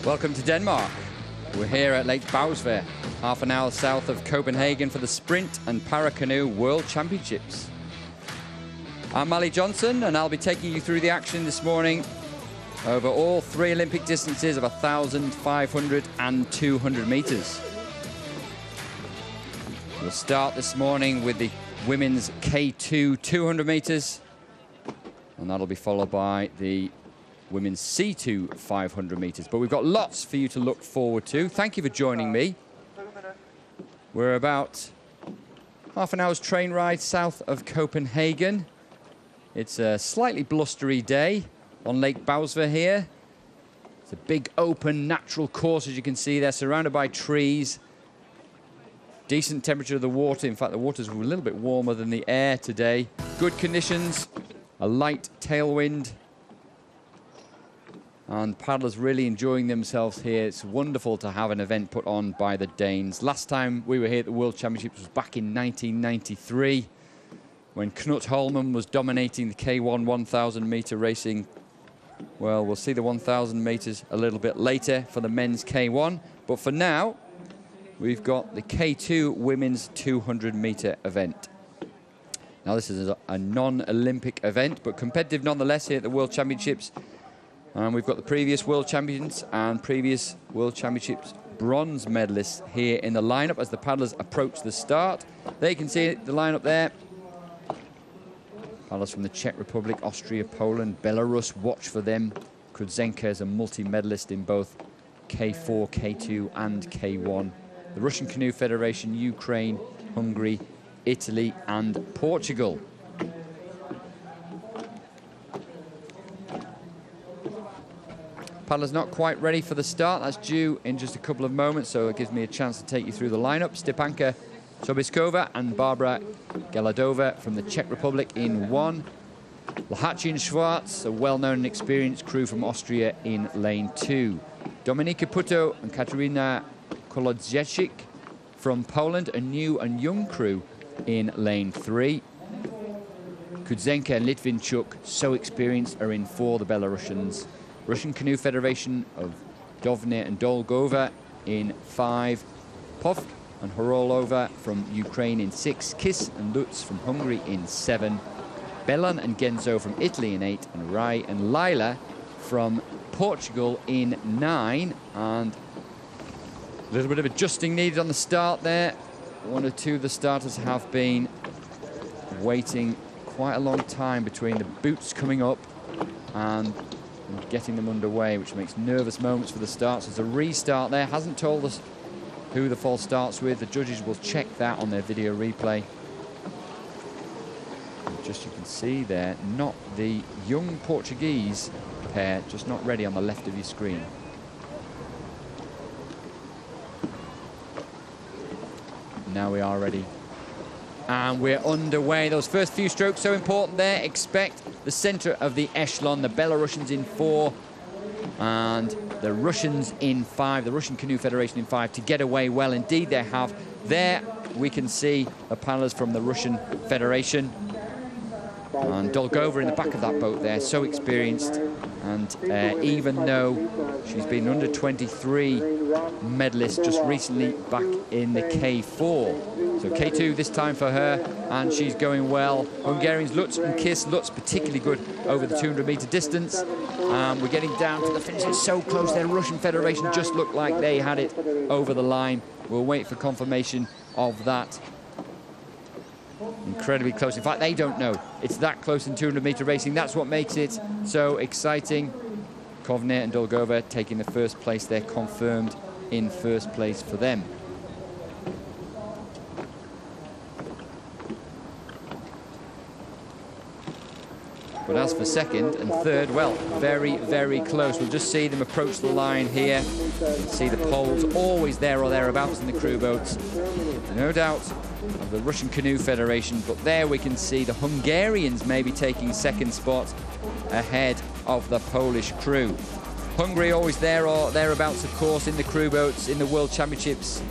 Welcome to Denmark. We're here at Lake Bausvær, half an hour south of Copenhagen for the Sprint and Paracanoe World Championships. I'm Mally Johnson, and I'll be taking you through the action this morning over all three Olympic distances of 1,000, 500 and 200 meters. We'll start this morning with the women's K2 200 meters, and that'll be followed by the women's C2 500 meters. But we've got lots for you to look forward to. Thank you for joining me. We're about half an hour's train ride south of Copenhagen. It's a slightly blustery day on Lake Bausvær here. It's a big open natural course, as you can see. They're surrounded by trees. Decent temperature of the water. In fact, the water's a little bit warmer than the air today. Good conditions, a light tailwind, and paddlers really enjoying themselves here. It's wonderful to have an event put on by the Danes. Last time we were here at the World Championships was back in 1993, when Knut Holmen was dominating the K1 1,000 meter racing. Well, we'll see the 1,000 meters a little bit later for the men's K1, but for now, we've got the K2 women's 200 meter event. Now, this is a non-Olympic event, but competitive nonetheless here at the World Championships. And we've got the previous World Champions and previous World Championships bronze medalists here in the lineup as the paddlers approach the start. There you can see the lineup there. Paddlers from the Czech Republic, Austria, Poland, Belarus, watch for them. Kudzenka is a multi-medalist in both K4, K2 and K1. The Russian Canoe Federation, Ukraine, Hungary, Italy and Portugal. Paddlers not quite ready for the start. That's due in just a couple of moments, so it gives me a chance to take you through the lineup. Stepanka Sobiskova and Barbara Galadova from the Czech Republic in one. Lhachin Schwarz, a well-known and experienced crew from Austria in lane two. Dominika Puto and Katarina Kolodziejczyk from Poland, a new and young crew in lane three. Kudzenka and Litvinchuk, so experienced, are in four, the Belarusians. Russian Canoe Federation of Dovne and Dolgova in five. Povk and Horolova from Ukraine in six. Kiss and Lutz from Hungary in seven. Belan and Genzo from Italy in eight. And Rai and Lila from Portugal in nine. And a little bit of adjusting needed on the start there. One or two of the starters have been waiting quite a long time between the boots coming up and getting them underway, which makes nervous moments for the starts. There's a restart there. Hasn't told us who the false starts with. The judges will check that on their video replay. And just you can see there, not the young Portuguese pair, just not ready on the left of your screen. Now we are ready. And we're underway. Those first few strokes so important there. Expect the center of the echelon. The Belarusians in four and the Russians in five. The Russian Canoe Federation in five to get away well. Indeed, they have. There we can see the paddlers from the Russian Federation. And Dolgova in the back of that boat there, so experienced. And even though she's been under 23 medalist just recently back in the K4. So K2 this time for her, and she's going well. Hungarians Lutz and Kiss. Lutz particularly good over the 200 meter distance. We're getting down to the finish. It's so close there. Russian Federation just looked like they had it over the line. We'll wait for confirmation of that. Incredibly close. In fact, they don't know. It's that close in 200 meter racing. That's what makes it so exciting. Kovner and Dolgova taking the first place. They're confirmed in first place for them. But as for second and third, well, very, very close. We'll just see them approach the line here. See the poles always there or thereabouts in the crew boats. No doubt of the Russian Canoe Federation, but there we can see the Hungarians maybe taking second spot ahead of the Polish crew. Hungary always there or thereabouts, of course, in the crew boats in the World Championships.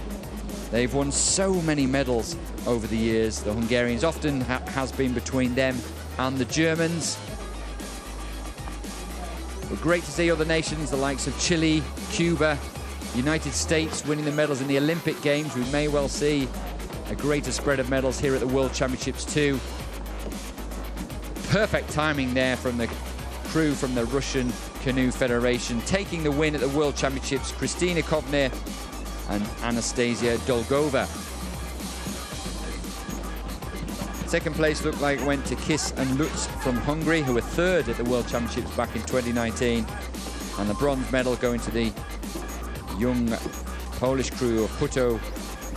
They've won so many medals over the years. The Hungarians often has been between them and the Germans. But great to see other nations, the likes of Chile, Cuba, United States winning the medals in the Olympic Games. We may well see a greater spread of medals here at the World Championships too. Perfect timing there from the crew from the Russian Canoe Federation, taking the win at the World Championships, Kristina Kovner and Anastasia Dolgova. Second place looked like it went to Kiss and Lutz from Hungary, who were third at the World Championships back in 2019. And the bronze medal going to the young Polish crew of Puto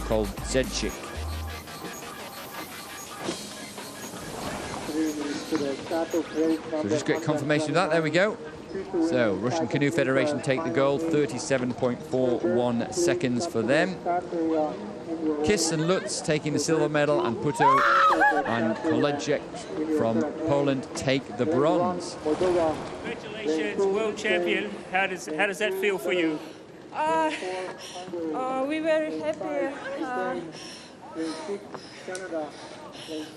called Zedchik. So just get confirmation of that. There we go. So Russian Canoe Federation take the gold, 37.41 seconds for them. Kiss and Lutz taking the silver medal, and Puto and Kolejek from Poland take the bronze. Congratulations, world champion. How does that feel for you? We were happy.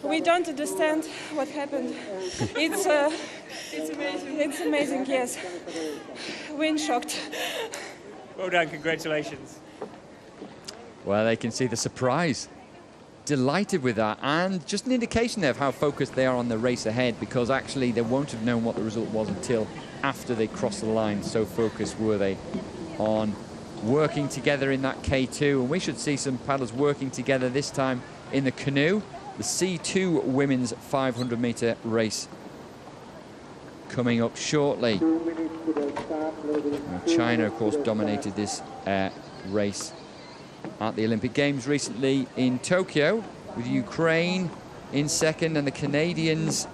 We don't understand what happened. It's amazing. It's amazing, yes. We're shocked. Well done, congratulations. Well, they can see the surprise. Delighted with that, and just an indication there of how focused they are on the race ahead, because actually they won't have known what the result was until after they crossed the line. So focused were they on working together in that K2, and we should see some paddlers working together this time in the canoe. The C2 women's 500-meter race coming up shortly. Now, China, of course, dominated this race at the Olympic Games recently in Tokyo, with Ukraine in second and the Canadians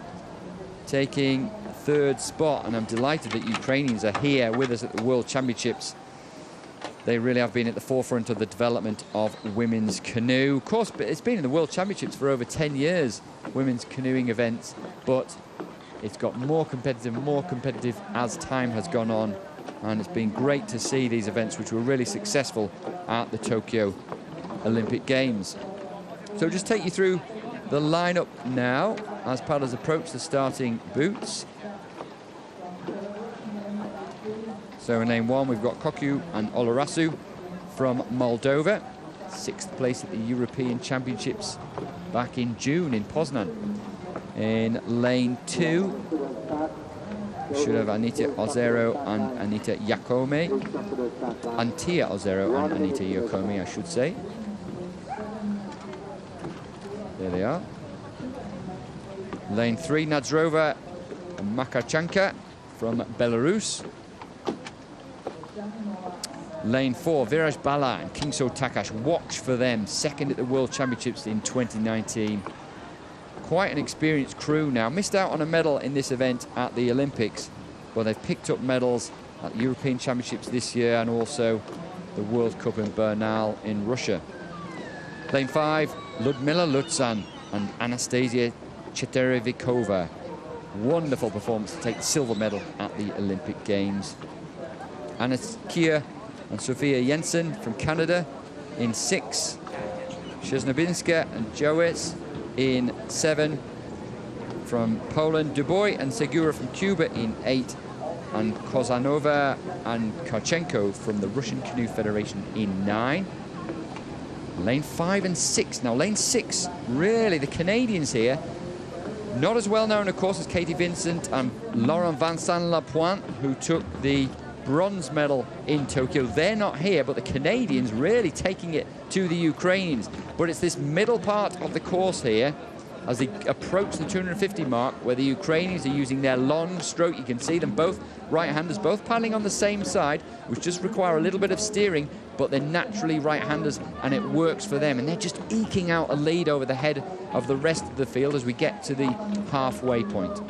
taking third spot. And I'm delighted that Ukrainians are here with us at the World Championships. They really have been at the forefront of the development of women's canoe. Of course, it's been in the World Championships for over 10 years, women's canoeing events, but it's got more competitive as time has gone on. And it's been great to see these events, which were really successful at the Tokyo Olympic Games. So just take you through the lineup now as paddlers approach the starting boots. So in lane one, we've got Koku and Olarasu from Moldova. 6th place at the European Championships back in June in Poznan. In lane two, we should have Anita Ozero and Anita Yakome. Antia Ozero and Anita Yakome, I should say. There they are. Lane 3, Nadzrova and Makarchanka from Belarus. Lane 4, Viraj Bala and Kingso Takash. Watch for them, 2nd at the World Championships in 2019. Quite an experienced crew now. Missed out on a medal in this event at the Olympics, but they've picked up medals at the European Championships this year and also the World Cup in Bernal in Russia. Lane 5, Ludmila Lutzan and Anastasia Cheterevikova. Wonderful performance to take the silver medal at the Olympic Games. Anastasia and Sofia Jensen from Canada in 6. Szczesnobinska and Joes in 7. From Poland, Dubois and Segura from Cuba in 8. And Kozanova and Karchenko from the Russian Canoe Federation in 9. Lane 5 and 6. Now lane 6, really the Canadians here, not as well known of course as Katie Vincent and Laurent Vincent Lapointe, who took the bronze medal in Tokyo. They're not here, but the Canadians really taking it to the Ukrainians. But it's this middle part of the course here as they approach the 250 mark, where the Ukrainians are using their long stroke. You can see them both right-handers, both paddling on the same side, which just require a little bit of steering, but they're naturally right-handers and it works for them. And they're just eking out a lead over the head of the rest of the field as we get to the halfway point.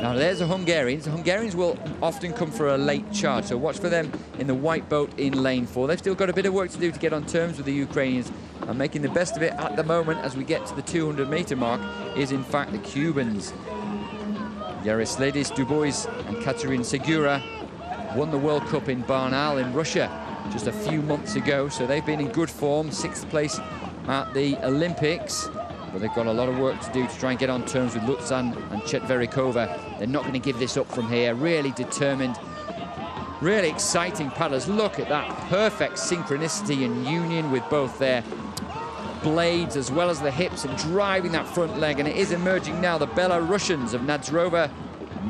Now there's the Hungarians. The Hungarians will often come for a late charge, so watch for them in the white boat in lane 4. They've still got a bit of work to do to get on terms with the Ukrainians, and making the best of it at the moment as we get to the 200-meter mark is in fact the Cubans. Yarisledis Dubois and Katerin Segura won the World Cup in Bernal in Russia just a few months ago, so they've been in good form. 6th place at the Olympics. but they've got a lot of work to do to try and get on terms with Lutzan and Chetverikova. They're not going to give this up from here. Really determined, really exciting paddlers. Look at that perfect synchronicity and union with both their blades as well as the hips and driving that front leg. And it is emerging now, the Belarusians of Nadzorova,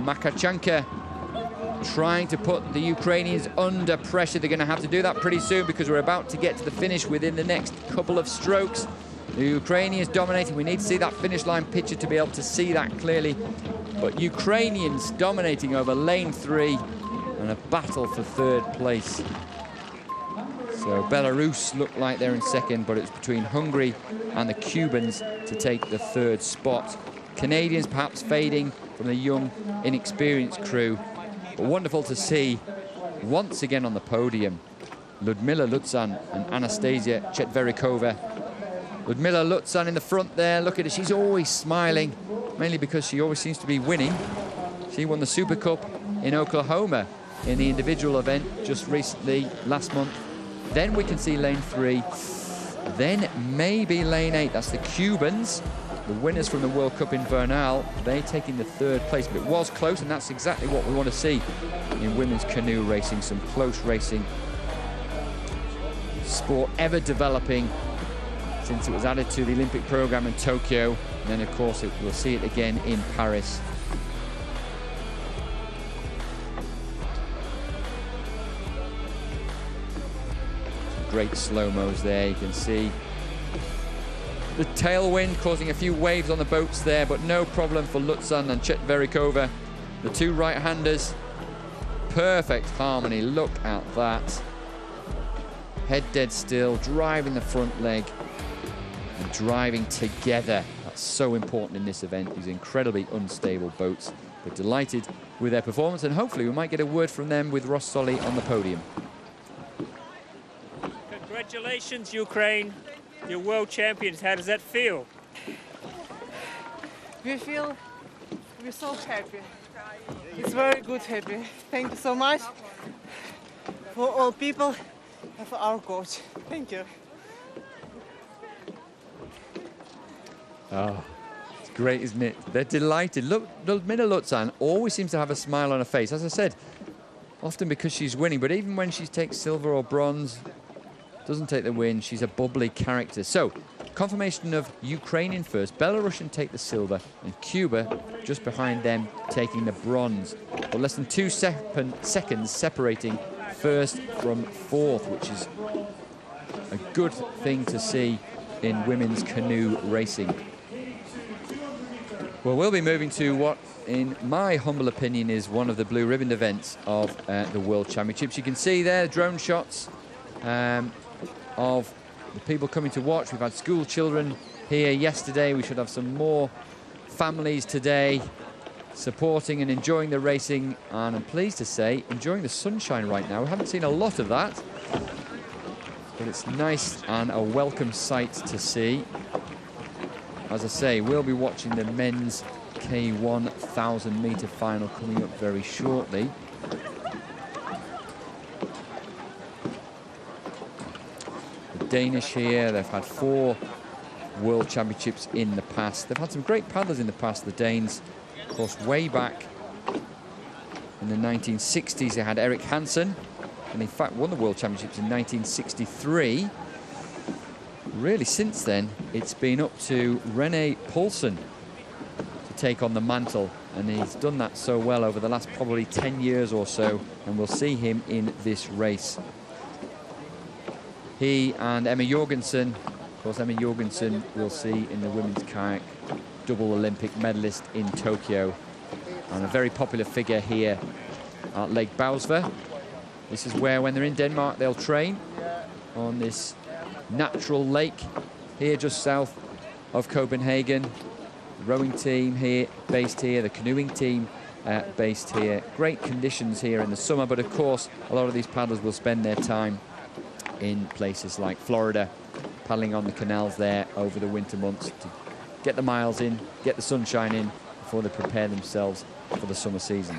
Makachanka, trying to put the Ukrainians under pressure. They're going to have to do that pretty soon because we're about to get to the finish within the next couple of strokes. The Ukrainians dominating. We need to see that finish line picture to be able to see that clearly. But Ukrainians dominating over lane 3 and a battle for 3rd place. So Belarus look like they're in 2nd, but it's between Hungary and the Cubans to take the 3rd spot. Canadians perhaps fading from the young, inexperienced crew. But wonderful to see once again on the podium Ludmila Lutzan and Anastasia Chetverikova. Ludmila Lutzan in the front there. Look at her, she's always smiling, mainly because she always seems to be winning. She won the Super Cup in Oklahoma in the individual event just recently, last month. Then we can see lane 3, then maybe lane 8. That's the Cubans, the winners from the World Cup in Bernal. They taking the 3rd place, but it was close, and that's exactly what we want to see in women's canoe racing. Some close racing. Sport ever developing since it was added to the Olympic program in Tokyo, and then of course we'll see it again in Paris. Great slow-mos there, you can see the tailwind causing a few waves on the boats there, but no problem for Lutzan and Chetverikova, the 2 right-handers. Perfect harmony, look at that. Head dead still, driving the front leg and driving together. That's so important in this event, these incredibly unstable boats. But delighted with their performance, and hopefully we might get a word from them with Ross Solly on the podium. Congratulations, Ukraine. You're world champions. How does that feel? We're so happy. It's very good happy. Thank you so much for all people and for our coach. Thank you. Oh, it's great, isn't it? They're delighted. Look, Ludmila Lutzan always seems to have a smile on her face. As I said, often because she's winning, but even when she takes silver or bronze, doesn't take the win, she's a bubbly character. So, confirmation of Ukraine in first, Belarusian take the silver, and Cuba just behind them taking the bronze. But less than 2 seconds separating first from 4th, which is a good thing to see in women's canoe racing. Well, we'll be moving to what, in my humble opinion, is one of the blue ribbon events of the World Championships. You can see there drone shots of the people coming to watch. We've had school children here yesterday. We should have some more families today supporting and enjoying the racing, and I'm pleased to say enjoying the sunshine right now. We haven't seen a lot of that, but it's nice and a welcome sight to see. As I say, we'll be watching the men's K1 1,000-metre final coming up very shortly. The Danish here, they've had 4 World Championships in the past. They've had some great paddlers in the past, the Danes. Of course, way back in the 1960s, they had Erik Hansen, and in fact won the World Championships in 1963. Really, since then, it's been up to René Poulsen to take on the mantle, and he's done that so well over the last probably 10 years or so, and we'll see him in this race. He and Emma Jorgensen, of course, Emma Jorgensen we'll see in the women's kayak, double Olympic medalist in Tokyo, and a very popular figure here at Lake Bausva. This is where, when they're in Denmark, they'll train on this natural lake here just south of Copenhagen. The rowing team here, based here, the canoeing team based here. Great conditions here in the summer, but of course a lot of these paddlers will spend their time in places like Florida, paddling on the canals there over the winter months to get the miles in, get the sunshine in before they prepare themselves for the summer season.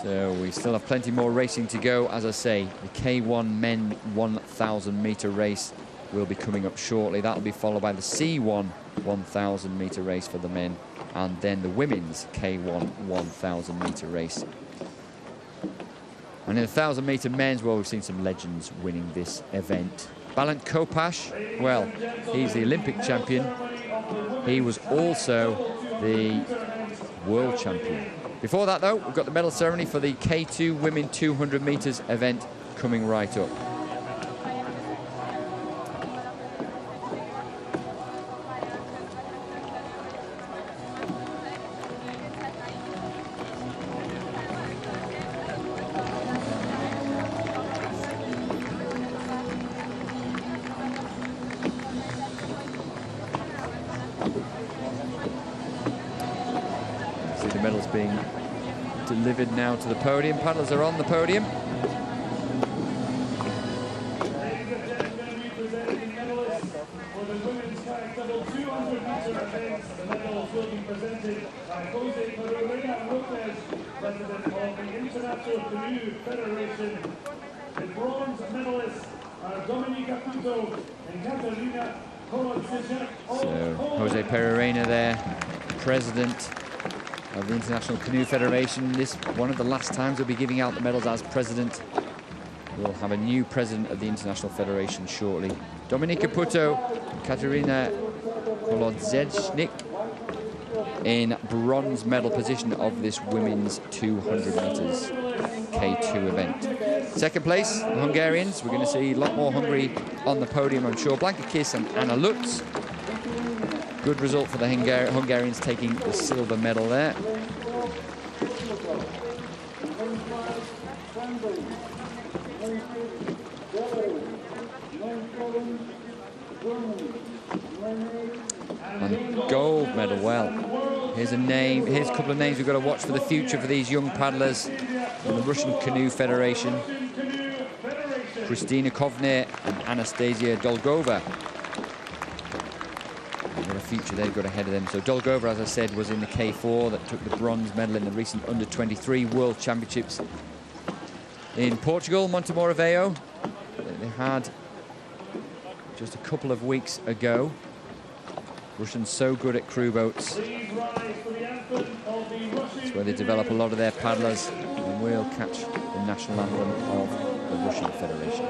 So we still have plenty more racing to go. As I say, the K1 men 1,000 meter race will be coming up shortly. That'll be followed by the C1 1,000 meter race for the men, and then the women's K1 1,000 meter race. And in the 1,000 meter men's, well, we've seen some legends winning this event. Balint Kopash, well, he's the Olympic champion. He was also the world champion. Before that, though, we've got the medal ceremony for the K2 women 200 meters event coming right up. The medals being delivered now to the podium. Paddlers are on the podium. So Jose Pereira there, president of the International Canoe Federation. This one of the last times we'll be giving out the medals as president. We'll have a new president of the International Federation shortly. Dominika Puto, Katarina Kolodziejnik in bronze medal position of this women's 200 meters K2 event. Second place, the Hungarians. We're going to see a lot more Hungary on the podium, I'm sure. Blanka Kiss and Anna Lutz. Good result for the Hungarians, taking the silver medal there. And gold medal, well, here's a name, here's a couple of names we've got to watch for the future for these young paddlers in the Russian Canoe Federation. Kristina Kovner and Anastasia Dolgova. What a future they've got ahead of them. So Dolgova, as I said, was in the K4 that took the bronze medal in the recent under-23 World Championships in Portugal, Montemor Aveiro. They had just a couple of weeks ago. Russians so good at crew boats. It's where they develop a lot of their paddlers, and we'll catch the national anthem of the Russian Federation.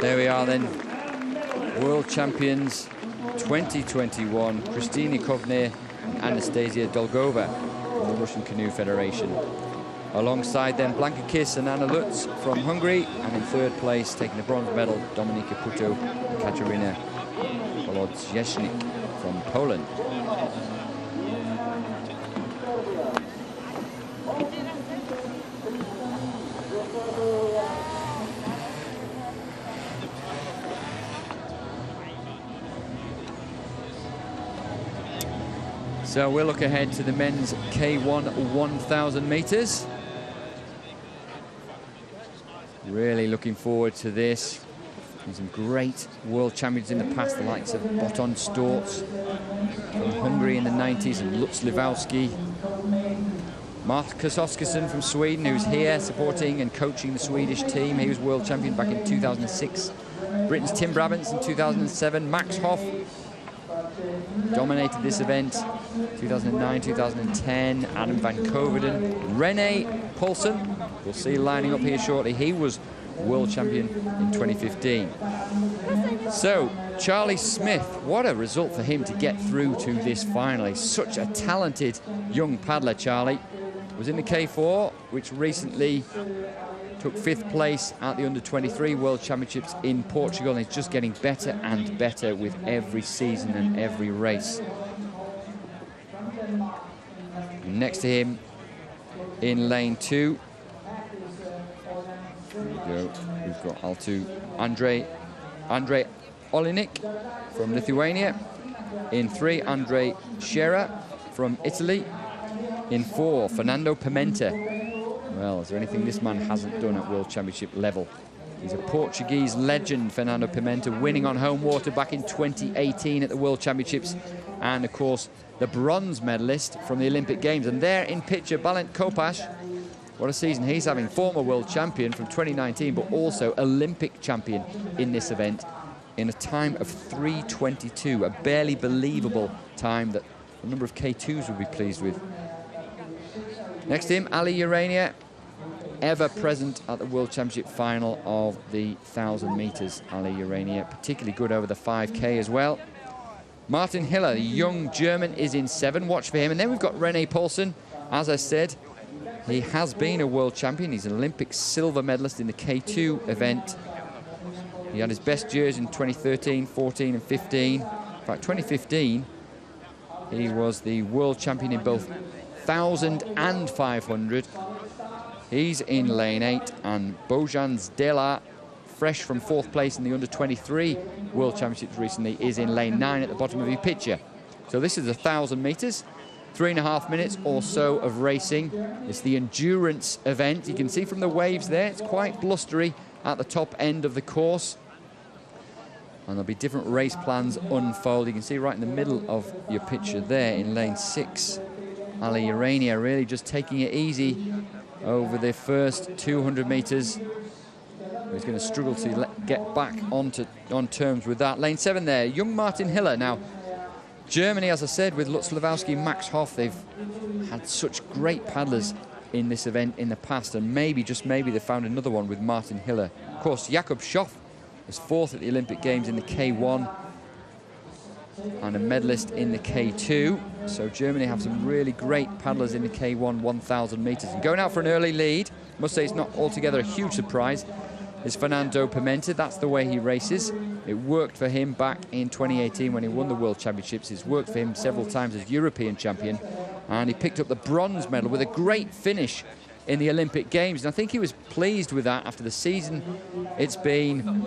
There we are then, World Champions 2021, Kristina Kovner and Anastasia Dolgova from the Russian Canoe Federation. Alongside them, Blanka Kiss and Anna Lutz from Hungary, and in third place, taking the bronze medal, Dominika Puto and Katarina Kolodziejnik from Poland. So we'll look ahead to the men's K1 1,000 meters. Really looking forward to this. There's some great world champions in the past, the likes of Botton Storz from Hungary in the 90s and Lutz Livowski. Marcus Oskarsson from Sweden, who's here supporting and coaching the Swedish team. He was world champion back in 2006. Britain's Tim Brabants in 2007. Max Hoff dominated this event 2009, 2010. Adam van Coveren. René Paulsen, we'll see lining up here shortly. He was world champion in 2015. So, Charlie Smith, what a result for him to get through to this final. He's such a talented young paddler, Charlie. Was in the K4, which recently took 5th place at the Under-23 World Championships in Portugal, and he's just getting better and better with every season and every race. And next to him in lane 2, we've got Andrei Olinik from Lithuania. In 3, Andrei Scherer from Italy. In 4, Fernando Pimenta. Well, is there anything this man hasn't done at World Championship level? He's a Portuguese legend, Fernando Pimenta, winning on home water back in 2018 at the World Championships. And, of course, the bronze medalist from the Olympic Games. And there in picture, Balint Kopash. What a season he's having. Former world champion from 2019, but also Olympic champion in this event in a time of 3:22, a barely believable time that a number of K2s would be pleased with. Next to him, Ali Urania, ever present at the World Championship final of the 1,000 meters. Ali Urania, particularly good over the 5K as well. Martin Hiller, the young German, is in 7. Watch for him. And then we've got René Paulsen. As I said, he has been a world champion. He's an Olympic silver medalist in the K2 event. He had his best years in 2013, 14 and 15. In fact, 2015, he was the world champion in both 1,000 and 500. He's in lane 8, and Bojan Zdela, fresh from 4th place in the Under-23 World Championships recently, is in lane 9 at the bottom of your picture. So this is 1,000 meters, 3.5 minutes or so of racing. It's the endurance event. You can see from the waves there, it's quite blustery at the top end of the course. And there'll be different race plans unfold. You can see right in the middle of your picture there in lane 6, Ali Urania really just taking it easy over the first 200 meters. He's going to struggle to get back on terms with that. Lane 7 there, young Martin Hiller. Now, Germany, as I said, with Lutz Lewowski, Max Hoff, they've had such great paddlers in this event in the past, and maybe, just maybe, they found another one with Martin Hiller. Of course, Jakob Schoff was 4th at the Olympic Games in the K1 and a medalist in the K2. So Germany have some really great paddlers in the K1 1,000 meters. And going out for an early lead, I must say it's not altogether a huge surprise, is Fernando Pimenta. That's the way he races. It worked for him back in 2018 when he won the World Championships. It's worked for him several times as European champion. And he picked up the bronze medal with a great finish in the Olympic Games. And I think he was pleased with that after the season it's been,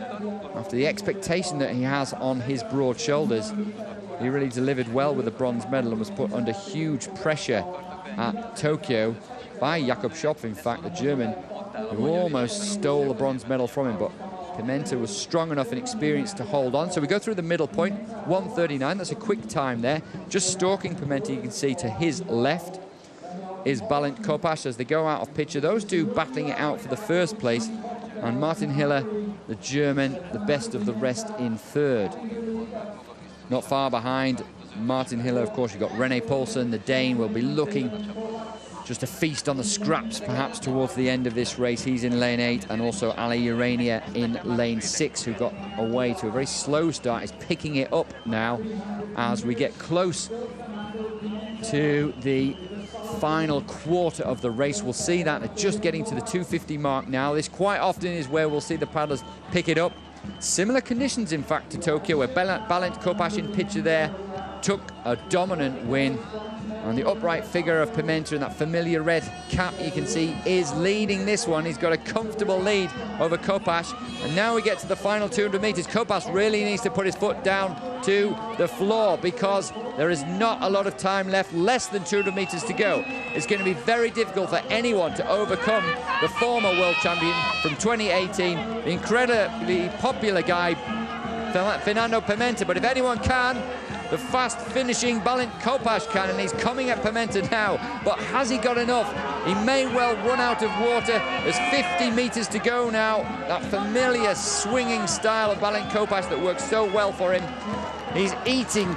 after the expectation that he has on his broad shoulders. He really delivered well with the bronze medal and was put under huge pressure at Tokyo by Jakob Schoff, in fact, the German, who almost stole the bronze medal from him, but Pimenta was strong enough and experienced to hold on. So we go through the middle point, 1:39. That's a quick time there. Just stalking Pimenta, you can see to his left is Balint Kopash as they go out of picture. Those two battling it out for the first place, and Martin Hiller, the German, the best of the rest in 3rd. Not far behind Martin Hiller, of course, you've got René Paulsen, the Dane, will be looking just to feast on the scraps perhaps towards the end of this race. He's in lane 8, and also Ali Urania in lane 6, who got away to a very slow start, is picking it up now as we get close to the final quarter of the race. We'll see that they're just getting to the 250 mark now. This quite often is where we'll see the paddlers pick it up. Similar conditions, in fact, to Tokyo, where Balint Kopash in picture there took a dominant win. And the upright figure of Pimenta in that familiar red cap, you can see, is leading this one. He's got a comfortable lead over Kopash. And now we get to the final 200 meters. Kopash really needs to put his foot down to the floor because there is not a lot of time left, less than 200 meters to go. It's going to be very difficult for anyone to overcome the former world champion from 2018, the incredibly popular guy, Fernando Pimenta. But if anyone can, the fast finishing Balint Kopash can, and he's coming at Pimenta now. But has he got enough? He may well run out of water. There's 50 meters to go now. That familiar swinging style of Balint Kopash that works so well for him. He's eating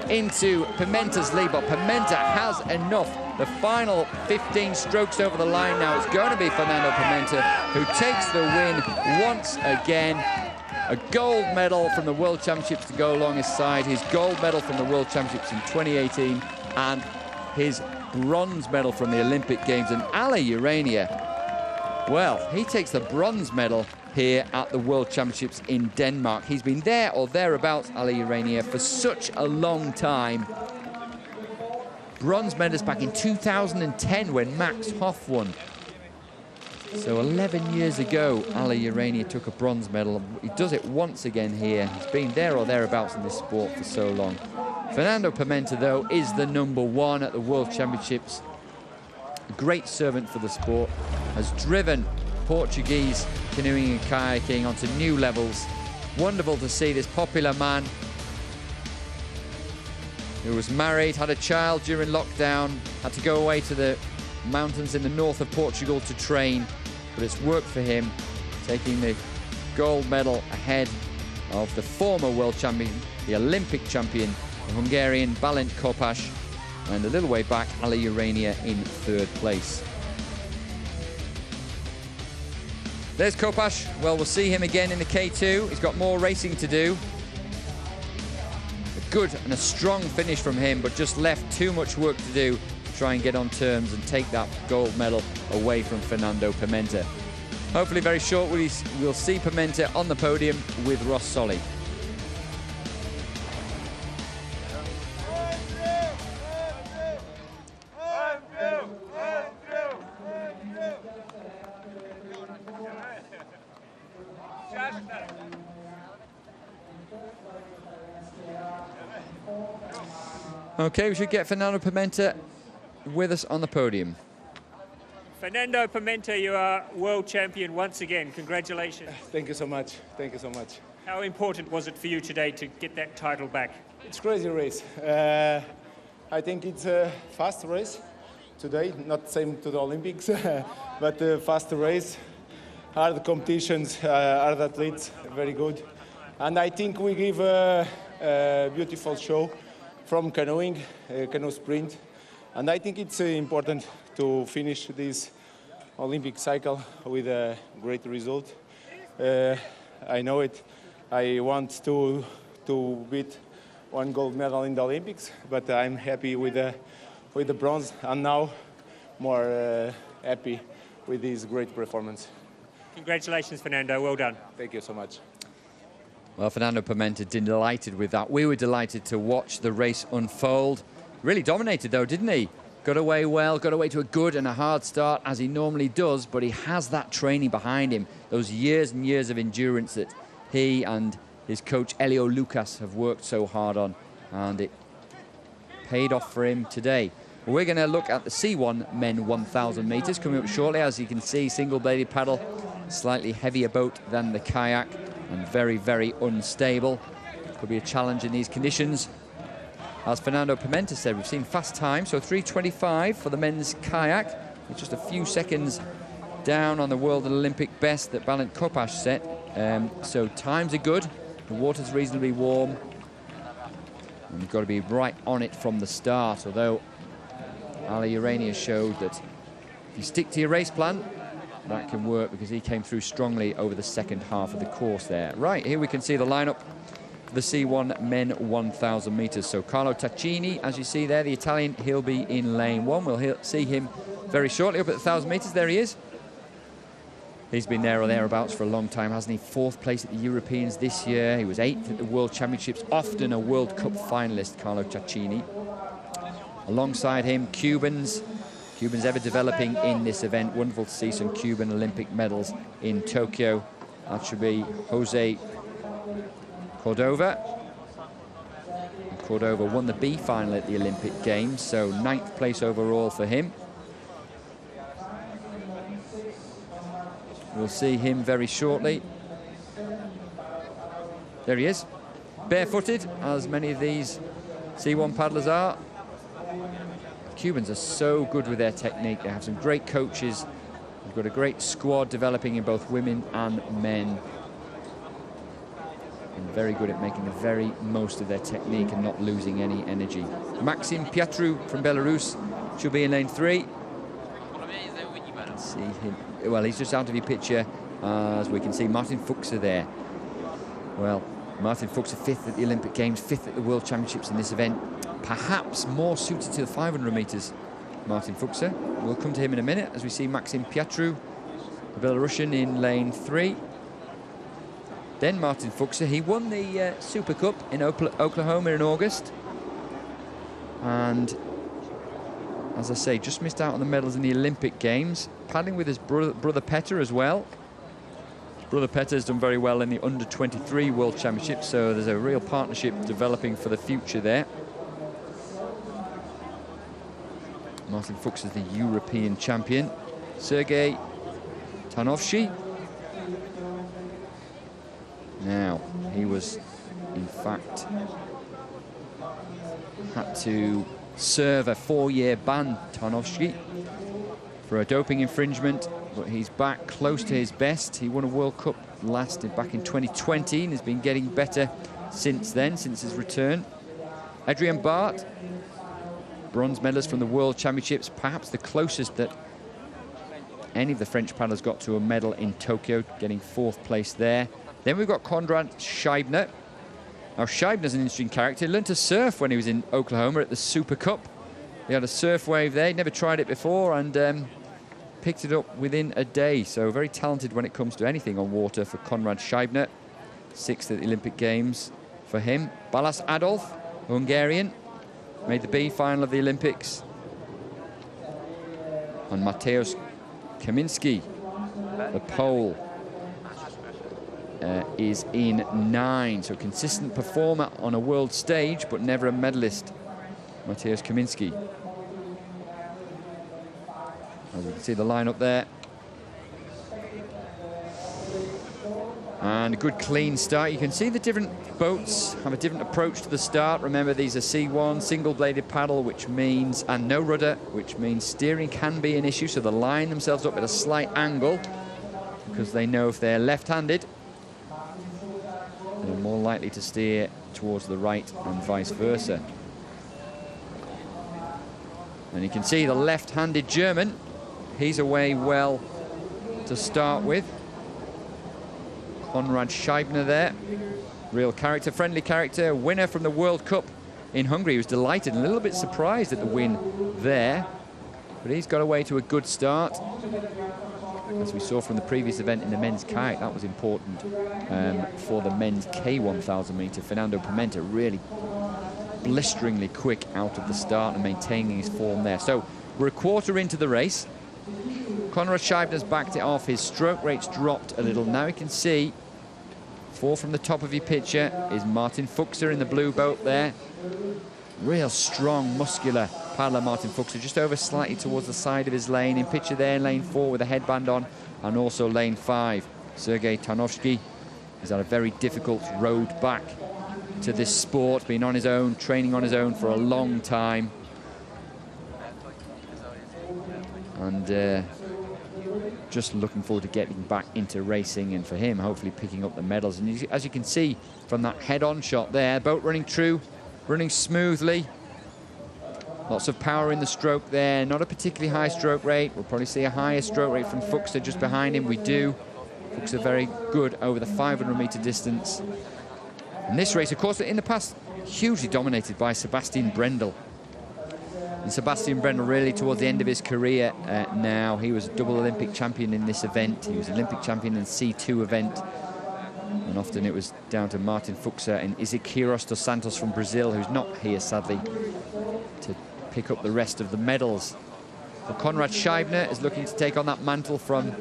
into Pimenta's lead, but Pimenta has enough. The final 15 strokes over the line now. It's going to be Fernando Pimenta who takes the win once again. A gold medal from the World Championships to go along his side, his gold medal from the World Championships in 2018, and his bronze medal from the Olympic Games. And Ale Urania, well, he takes the bronze medal here at the World Championships in Denmark. He's been there or thereabouts, Ale Urania, for such a long time. Bronze medalist back in 2010 when Max Hoff won. So 11 years ago, Ale Urania took a bronze medal. He does it once again here. He's been there or thereabouts in this sport for so long. Fernando Pimenta, though, is the #1 at the World Championships. A great servant for the sport. Has driven Portuguese canoeing and kayaking onto new levels. Wonderful to see this popular man who was married, had a child during lockdown, had to go away to the mountains in the north of Portugal to train, but it's worked for him, taking the gold medal ahead of the former world champion, the Olympic champion, the Hungarian Balint Kopas, and a little way back, Ale Urania in 3rd place. There's Kopas. Well, we'll see him again in the K2. He's got more racing to do. A good and a strong finish from him, but just left too much work to do to try and get on terms and take that gold medal away from Fernando Pimenta. Hopefully very short, we'll see Pimenta on the podium with Ross Solly. Okay, we should get Fernando Pimenta with us on the podium. Fernando Pimenta, you are world champion once again. Congratulations. Thank you so much. Thank you so much. How important was it for you today to get that title back? It's a crazy race. I think it's a fast race today, not same to the Olympics, but a fast race. Hard competitions, hard athletes, very good. And I think we give a beautiful show from canoeing, canoe sprint. And I think it's important to finish this Olympic cycle with a great result. I know it. I want to beat 1 gold medal in the Olympics, but I'm happy with the bronze, and now more happy with this great performance. Congratulations, Fernando. Well done. Thank you so much. Well, Fernando Pimenta delighted with that. We were delighted to watch the race unfold. Really dominated, though, didn't he? Got away well, got away to a good and a hard start, as he normally does, but he has that training behind him, those years and years of endurance that he and his coach, Elio Lucas, have worked so hard on, and it paid off for him today. We're going to look at the C1 men 1,000 metres coming up shortly. As you can see, single-bladed paddle, slightly heavier boat than the kayak, and very, very unstable. Could be a challenge in these conditions. As Fernando Pimenta said, we've seen fast times, so 3:25 for the men's kayak. It's just a few seconds down on the world and Olympic best that Balint Kopas set. So times are good, the water's reasonably warm, and you've got to be right on it from the start, although Ale Urania showed that if you stick to your race plan, that can work, because he came through strongly over the second half of the course there. Right, here we can see the lineup for the C1 men 1,000 metres. So Carlo Taccini, as you see there, the Italian, he'll be in lane 1. We'll see him very shortly up at the 1,000 metres. There he is. He's been there or thereabouts for a long time, hasn't he? 4th place at the Europeans this year. He was 8th at the World Championships, often a World Cup finalist, Carlo Taccini. Alongside him, Cubans ever developing in this event. Wonderful to see some Cuban Olympic medals in Tokyo. That should be Jose Cordova. And Cordova won the B final at the Olympic Games, so 9th place overall for him. We'll see him very shortly. There he is, barefooted, as many of these C1 paddlers are. Cubans are so good with their technique. They have some great coaches. They've got a great squad developing in both women and men. and very good at making the very most of their technique and not losing any energy. Maxim Piatru from Belarus should be in lane 3. Let's see him. Well, he's just out of your picture, as we can see Martin Fuchser there. Well, Martin Fuchser 5th at the Olympic Games, 5th at the World Championships in this event. Perhaps more suited to the 500 metres, Martin Fuchser. We'll come to him in a minute as we see Maxim Piatru, the Belarusian, in lane 3. Then Martin Fuchser, he won the Super Cup in Oklahoma in August. And as I say, just missed out on the medals in the Olympic Games. Paddling with his brother Petter as well. His brother Petter has done very well in the under-23 World Championships, so there's a real partnership developing for the future there. Martin Fuchs is the European champion. Sergei Tarnovsky. Now, he was, in fact, had to serve a 4-year ban, Tarnovsky, for a doping infringement, but he's back close to his best. He won a World Cup back in 2020 and has been getting better since then, since his return. Adrian Bart, bronze medalist from the World Championships, perhaps the closest that any of the French paddlers got to a medal in Tokyo, getting 4th place there. Then we've got Konrad Scheibner. Now, Scheibner's an interesting character. He learned to surf when he was in Oklahoma at the Super Cup. He had a surf wave there. He'd never tried it before and picked it up within a day. So very talented when it comes to anything on water for Konrad Scheibner. 6th at the Olympic Games for him. Balas Adolf, Hungarian, made the B final of the Olympics. And Mateusz Kaminski, the Pole, is in 9. So consistent performer on a world stage, but never a medalist, Mateusz Kaminski. As you can see the lineup there. And a good clean start. You can see the different boats have a different approach to the start. Remember, these are C1, single-bladed paddle, which means, and no rudder, which means steering can be an issue. So they line themselves up at a slight angle because they know if they're left-handed, they're more likely to steer towards the right and vice versa. And you can see the left-handed German, he's away well to start with. Konrad Scheibner there, real character, friendly character, winner from the World Cup in Hungary. He was delighted and a little bit surprised at the win there, but he's got away to a good start. As we saw from the previous event in the men's kayak, that was important for the men's K1000 meter. Fernando Pimenta really blisteringly quick out of the start and maintaining his form there. So we're a quarter into the race. Konrad Scheibner's backed it off. His stroke rate's dropped a little. Now you can see, 4 from the top of your picture is Martin Fuchser in the blue boat there. Real strong, muscular paddler, Martin Fuchser, just over slightly towards the side of his lane. In picture there, lane 4 with a headband on, and also lane 5. Sergei Tarnovsky has had a very difficult road back to this sport, been on his own, training on his own for a long time. And just looking forward to getting back into racing, and for him, hopefully picking up the medals. And as you can see from that head-on shot there, boat running true, running smoothly. Lots of power in the stroke there, not a particularly high stroke rate. We'll probably see a higher stroke rate from Fuchser just behind him. We do. Fuchser very good over the 500-meter distance. And this race, of course, in the past, hugely dominated by Sebastian Brendel. And Sebastian Brendel really towards the end of his career now. He was a double Olympic champion in this event. He was Olympic champion in the C2 event. And often it was down to Martin Fuchser and Isiquiros dos Santos from Brazil, who's not here, sadly, to pick up the rest of the medals. But Konrad Scheibner is looking to take on that mantle from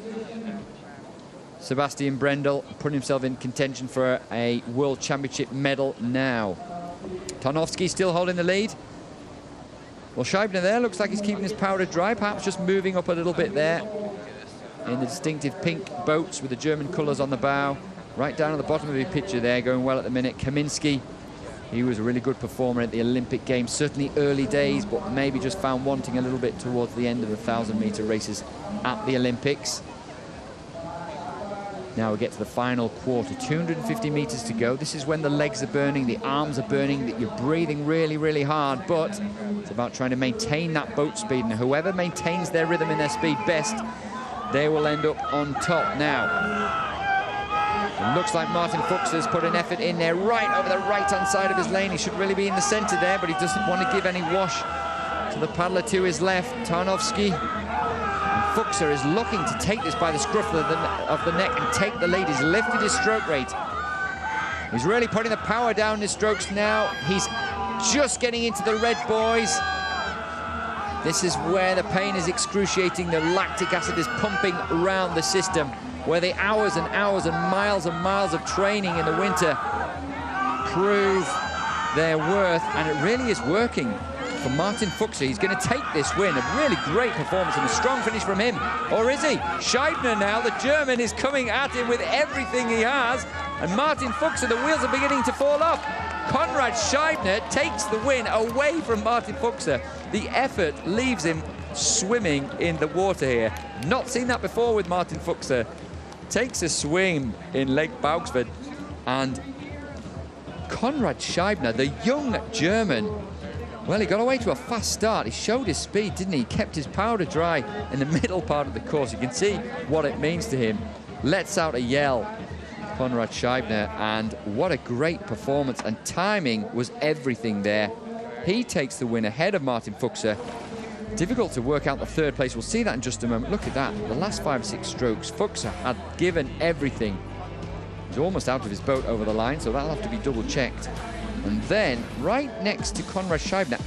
Sebastian Brendel, putting himself in contention for a World Championship medal now. Tarnovsky still holding the lead. Well, Scheibner there looks like he's keeping his powder dry, perhaps just moving up a little bit there in the distinctive pink boats with the German colours on the bow. Right down at the bottom of your picture there, going well at the minute. Kaminski, he was a really good performer at the Olympic Games, certainly early days, but maybe just found wanting a little bit towards the end of the 1,000-meter races at the Olympics. Now we get to the final quarter, 250 meters to go. This is when the legs are burning, the arms are burning, that you're breathing really, really hard, but it's about trying to maintain that boat speed, and whoever maintains their rhythm and their speed best, they will end up on top. Now, it looks like Martin Fuchs has put an effort in there right over the right-hand side of his lane. He should really be in the center there, but he doesn't want to give any wash to the paddler to his left, Tarnowski. Fuchser is looking to take this by the scruff of the neck and take the lead. He's lifted his stroke rate. He's really putting the power down in his strokes now. He's just getting into the red, boys. This is where the pain is excruciating. The lactic acid is pumping around the system, where the hours and hours and miles of training in the winter prove their worth, and it really is working for Martin Fuchs. He's going to take this win. A really great performance and a strong finish from him. Or is he? Scheibner now, the German, is coming at him with everything he has, and Martin Fuchs, the wheels are beginning to fall off. Konrad Scheibner takes the win away from Martin Fuchs. The effort leaves him swimming in the water here. Not seen that before with Martin Fuchs. Takes a swim in Lake Bauxford, and Konrad Scheibner, the young German, well, he got away to a fast start. He showed his speed, didn't he? He kept his powder dry in the middle part of the course. You can see what it means to him. Lets out a yell, Konrad Scheibner, and what a great performance, and timing was everything there. He takes the win ahead of Martin Fuchs. Difficult to work out the third place. We'll see that in just a moment. Look at that. The last 5 or 6 strokes, Fuchs had given everything. He's almost out of his boat over the line, so that'll have to be double checked. And then, right next to Konrad Scheibner,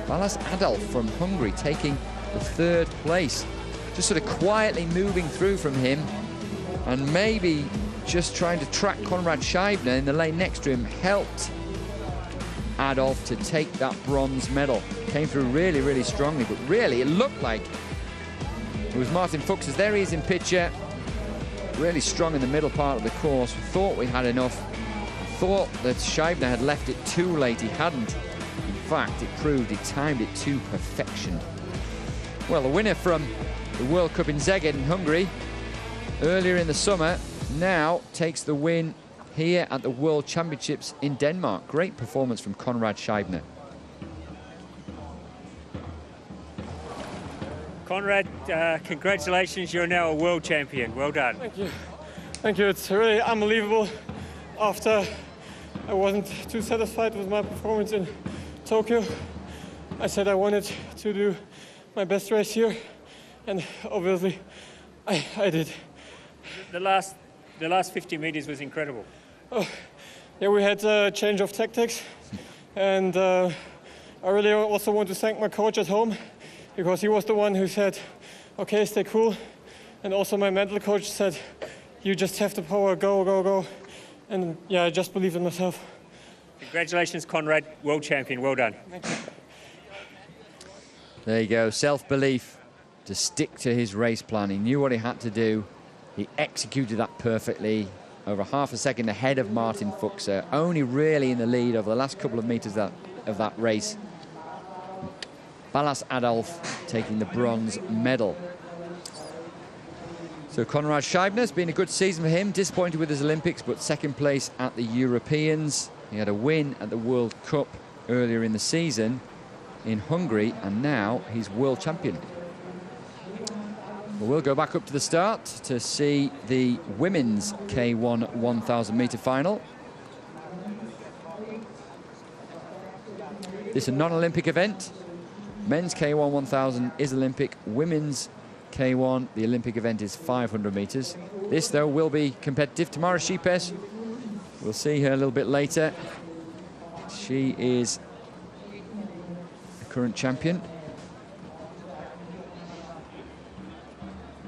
Balázs Adolf from Hungary, taking the 3rd place. Just sort of quietly moving through from him, and maybe just trying to track Konrad Scheibner in the lane next to him, helped Adolf to take that bronze medal. Came through really, really strongly, but really it looked like it was Martin Fuchs. There he is in picture. Really strong in the middle part of the course. We thought we had enough. Thought that Scheibner had left it too late. He hadn't. In fact, it proved he timed it to perfection. Well, the winner from the World Cup in Szeged in Hungary earlier in the summer now takes the win here at the World Championships in Denmark. Great performance from Konrad Scheibner. Konrad, congratulations, you're now a world champion. Well done. Thank you. Thank you. It's really unbelievable. After I wasn't too satisfied with my performance in Tokyo, I said I wanted to do my best race here, and obviously I did. The last 50 meters was incredible. Oh, yeah, we had a change of tactics, and I really also want to thank my coach at home, because he was the one who said, okay, stay cool. And also my mental coach said, you just have the power, go, go, go. And yeah, I just believe in myself. Congratulations, Konrad, world champion, well done. Thank you. There you go, self-belief to stick to his race plan. He knew what he had to do. He executed that perfectly, over half a second ahead of Martin Fuchs, only really in the lead over the last couple of meters of that race. Balázs Adolf taking the bronze medal. So Konrad Scheibner's been a good season for him. Disappointed with his Olympics, but 2nd place at the Europeans. He had a win at the World Cup earlier in the season in Hungary, and now he's world champion. We'll go back up to the start to see the women's K1 1,000 meter final. This is a non-Olympic event. Men's K1 1000 is Olympic. Women's K1, the Olympic event, is 500 meters. This, though, will be competitive. Tamara Šipes, we'll see her a little bit later. She is the current champion.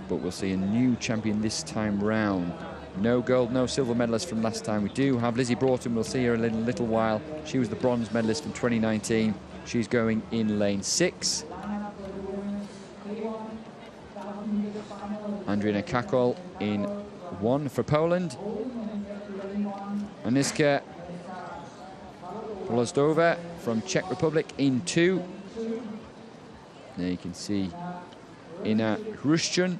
But we'll see a new champion this time round. No gold, no silver medalist from last time. We do have Lizzie Broughton. We'll see her in a little while. She was the bronze medalist from 2019. She's going in lane 6. Andrina Kakol in 1 for Poland. Aniska Polozdova from Czech Republic in 2. There you can see Ina Hrushchun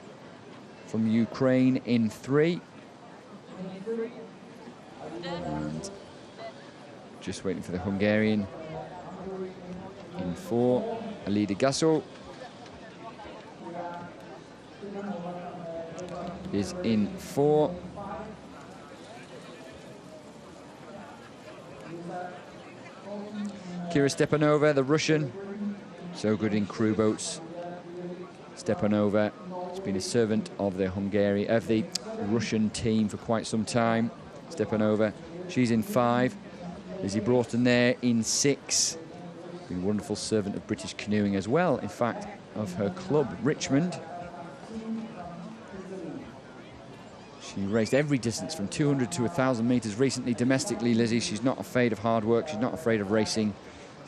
from Ukraine in 3. And just waiting for the Hungarian in 4, Alida Gasso is in 4. Kira Stepanova, the Russian, so good in crew boats. Stepanova has been a servant of the Russian team for quite some time. Stepanova, she's in 5. Lizzie Broughton there in 6. Been a wonderful servant of British canoeing as well, in fact, of her club, Richmond. She raced every distance from 200 to 1,000 metres recently domestically, Lizzie. She's not afraid of hard work. She's not afraid of racing.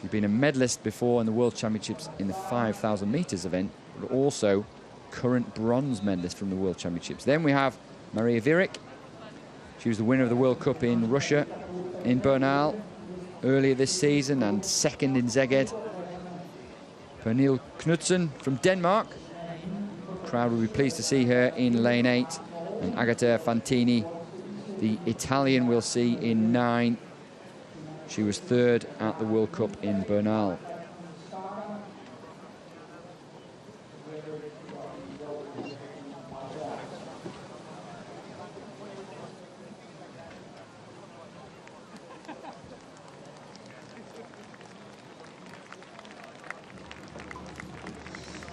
She's been a medalist before in the World Championships in the 5,000 metres event, but also current bronze medalist from the World Championships. Then we have Maria Virik. She was the winner of the World Cup in Russia, in Bernal, earlier this season, and 2nd in Szeged. Pernille Knudsen from Denmark. The crowd will be pleased to see her in lane 8. And Agata Fantini, the Italian, we'll see in 9. She was 3rd at the World Cup in Bernal.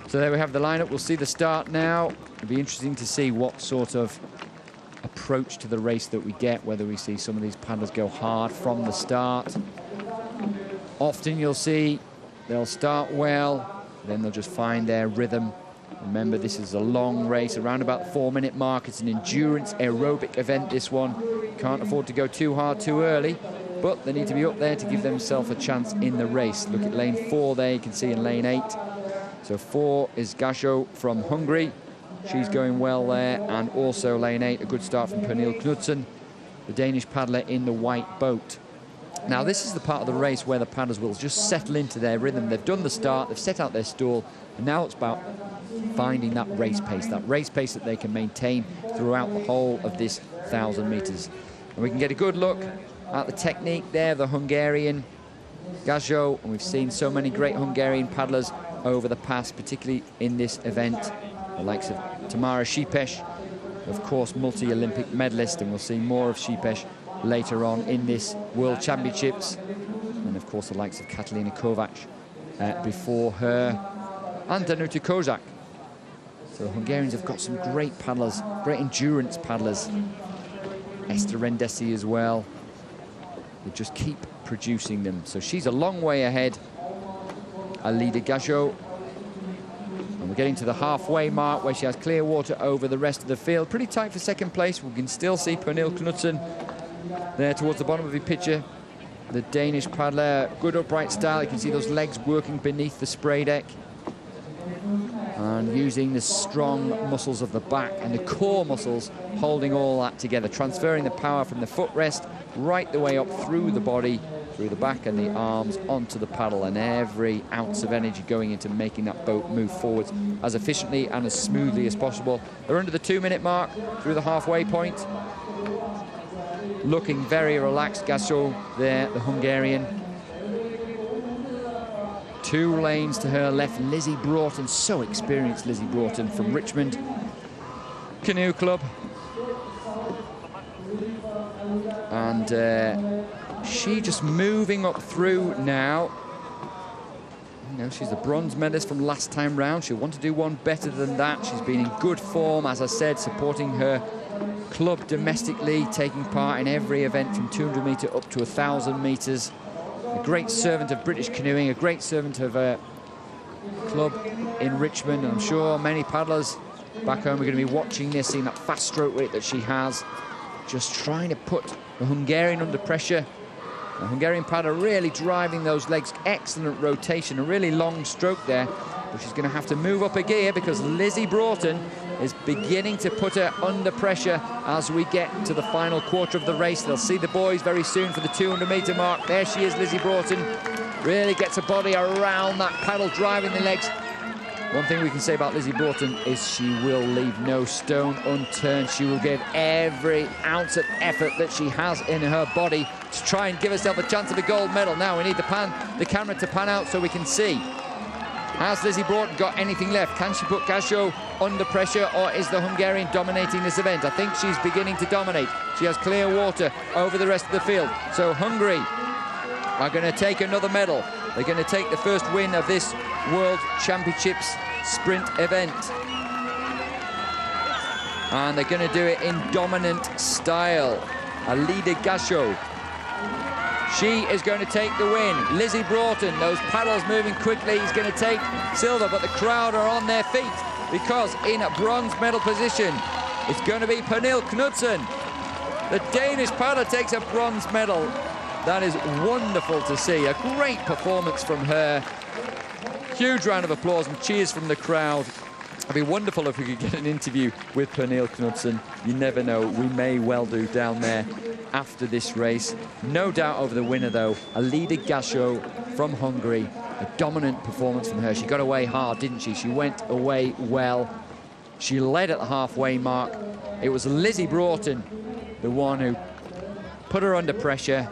So there we have the lineup. We'll see the start now. It'll be interesting to see what sort of approach to the race that we get, whether we see some of these paddlers go hard from the start. Often you'll see they'll start well, then they'll just find their rhythm. Remember, this is a long race, around about the 4-minute mark. It's an endurance aerobic event, this one. Can't afford to go too hard too early, but they need to be up there to give themselves a chance in the race. Look at lane 4 there, you can see in lane 8. So 4 is Gasho from Hungary. She's going well there. And also lane 8, a good start from Pernille Knudsen, the Danish paddler in the white boat. Now, this is the part of the race where the paddlers will just settle into their rhythm. They've done the start, they've set out their stall, and now it's about finding that race pace that they can maintain throughout the whole of this 1,000 metres. And we can get a good look at the technique there, the Hungarian Gasho, and we've seen so many great Hungarian paddlers over the past, particularly in this event. The likes of Tamara Sipes, of course, multi-Olympic medalist, and we'll see more of Sipes later on in this World Championships. And of course, the likes of Katalina Kovac before her, and Danuta Kozak. So the Hungarians have got some great paddlers, great endurance paddlers. Esther Rendesi as well. They just keep producing them. So she's a long way ahead, Alida Gasho. And we're getting to the halfway mark where she has clear water over the rest of the field. Pretty tight for second place. We can still see Pernille Knudsen there towards the bottom of the picture. The Danish paddler, good upright style. You can see those legs working beneath the spray deck. And using the strong muscles of the back and the core muscles, holding all that together, transferring the power from the footrest right the way up through the body, through the back and the arms onto the paddle, and every ounce of energy going into making that boat move forwards as efficiently and as smoothly as possible. They're under the 2-minute mark through the halfway point. Looking very relaxed, Gasol there, the Hungarian. 2 lanes to her left, Lizzie Broughton, so experienced Lizzie Broughton from Richmond Canoe Club. And she just moving up through now. You know, she's the bronze medalist from last time round. She'll want to do one better than that. She's been in good form, as I said, supporting her club domestically, taking part in every event from 200 metre up to 1,000 metres. A great servant of British canoeing, a great servant of a club in Richmond. I'm sure many paddlers back home are going to be watching this, seeing that fast stroke rate that she has. Just trying to put the Hungarian under pressure. The Hungarian paddler really driving those legs. Excellent rotation, a really long stroke there. But she's going to have to move up a gear because Lizzie Broughton is beginning to put her under pressure as we get to the final quarter of the race. They'll see the boys very soon for the 200-metre mark. There she is, Lizzie Broughton. Really gets her body around that paddle, driving the legs One thing we can say about Lizzie Broughton is she will leave no stone unturned. She will give every ounce of effort that she has in her body to try and give herself a chance of a gold medal. Now we need the camera to pan out so we can see. Has Lizzie Broughton got anything left? Can she put Gasho under pressure, or is the Hungarian dominating this event? I think she's beginning to dominate. She has clear water over the rest of the field. So Hungary are going to take another medal. They're going to take the first win of this World Championships sprint event. And they're going to do it in dominant style. Alida Gasho. She is going to take the win. Lizzie Broughton, those paddles moving quickly, is going to take silver, but the crowd are on their feet because in a bronze medal position, it's going to be Pernille Knudsen. The Danish paddler takes a bronze medal. That is wonderful to see. A great performance from her. Huge round of applause and cheers from the crowd. It'd be wonderful if we could get an interview with Pernille Knudsen. You never know, we may well do down there after this race. No doubt over the winner though, Alida Gasho from Hungary. A dominant performance from her. She got away hard, didn't she? She went away well. She led at the halfway mark. It was Lizzie Broughton, the one who put her under pressure,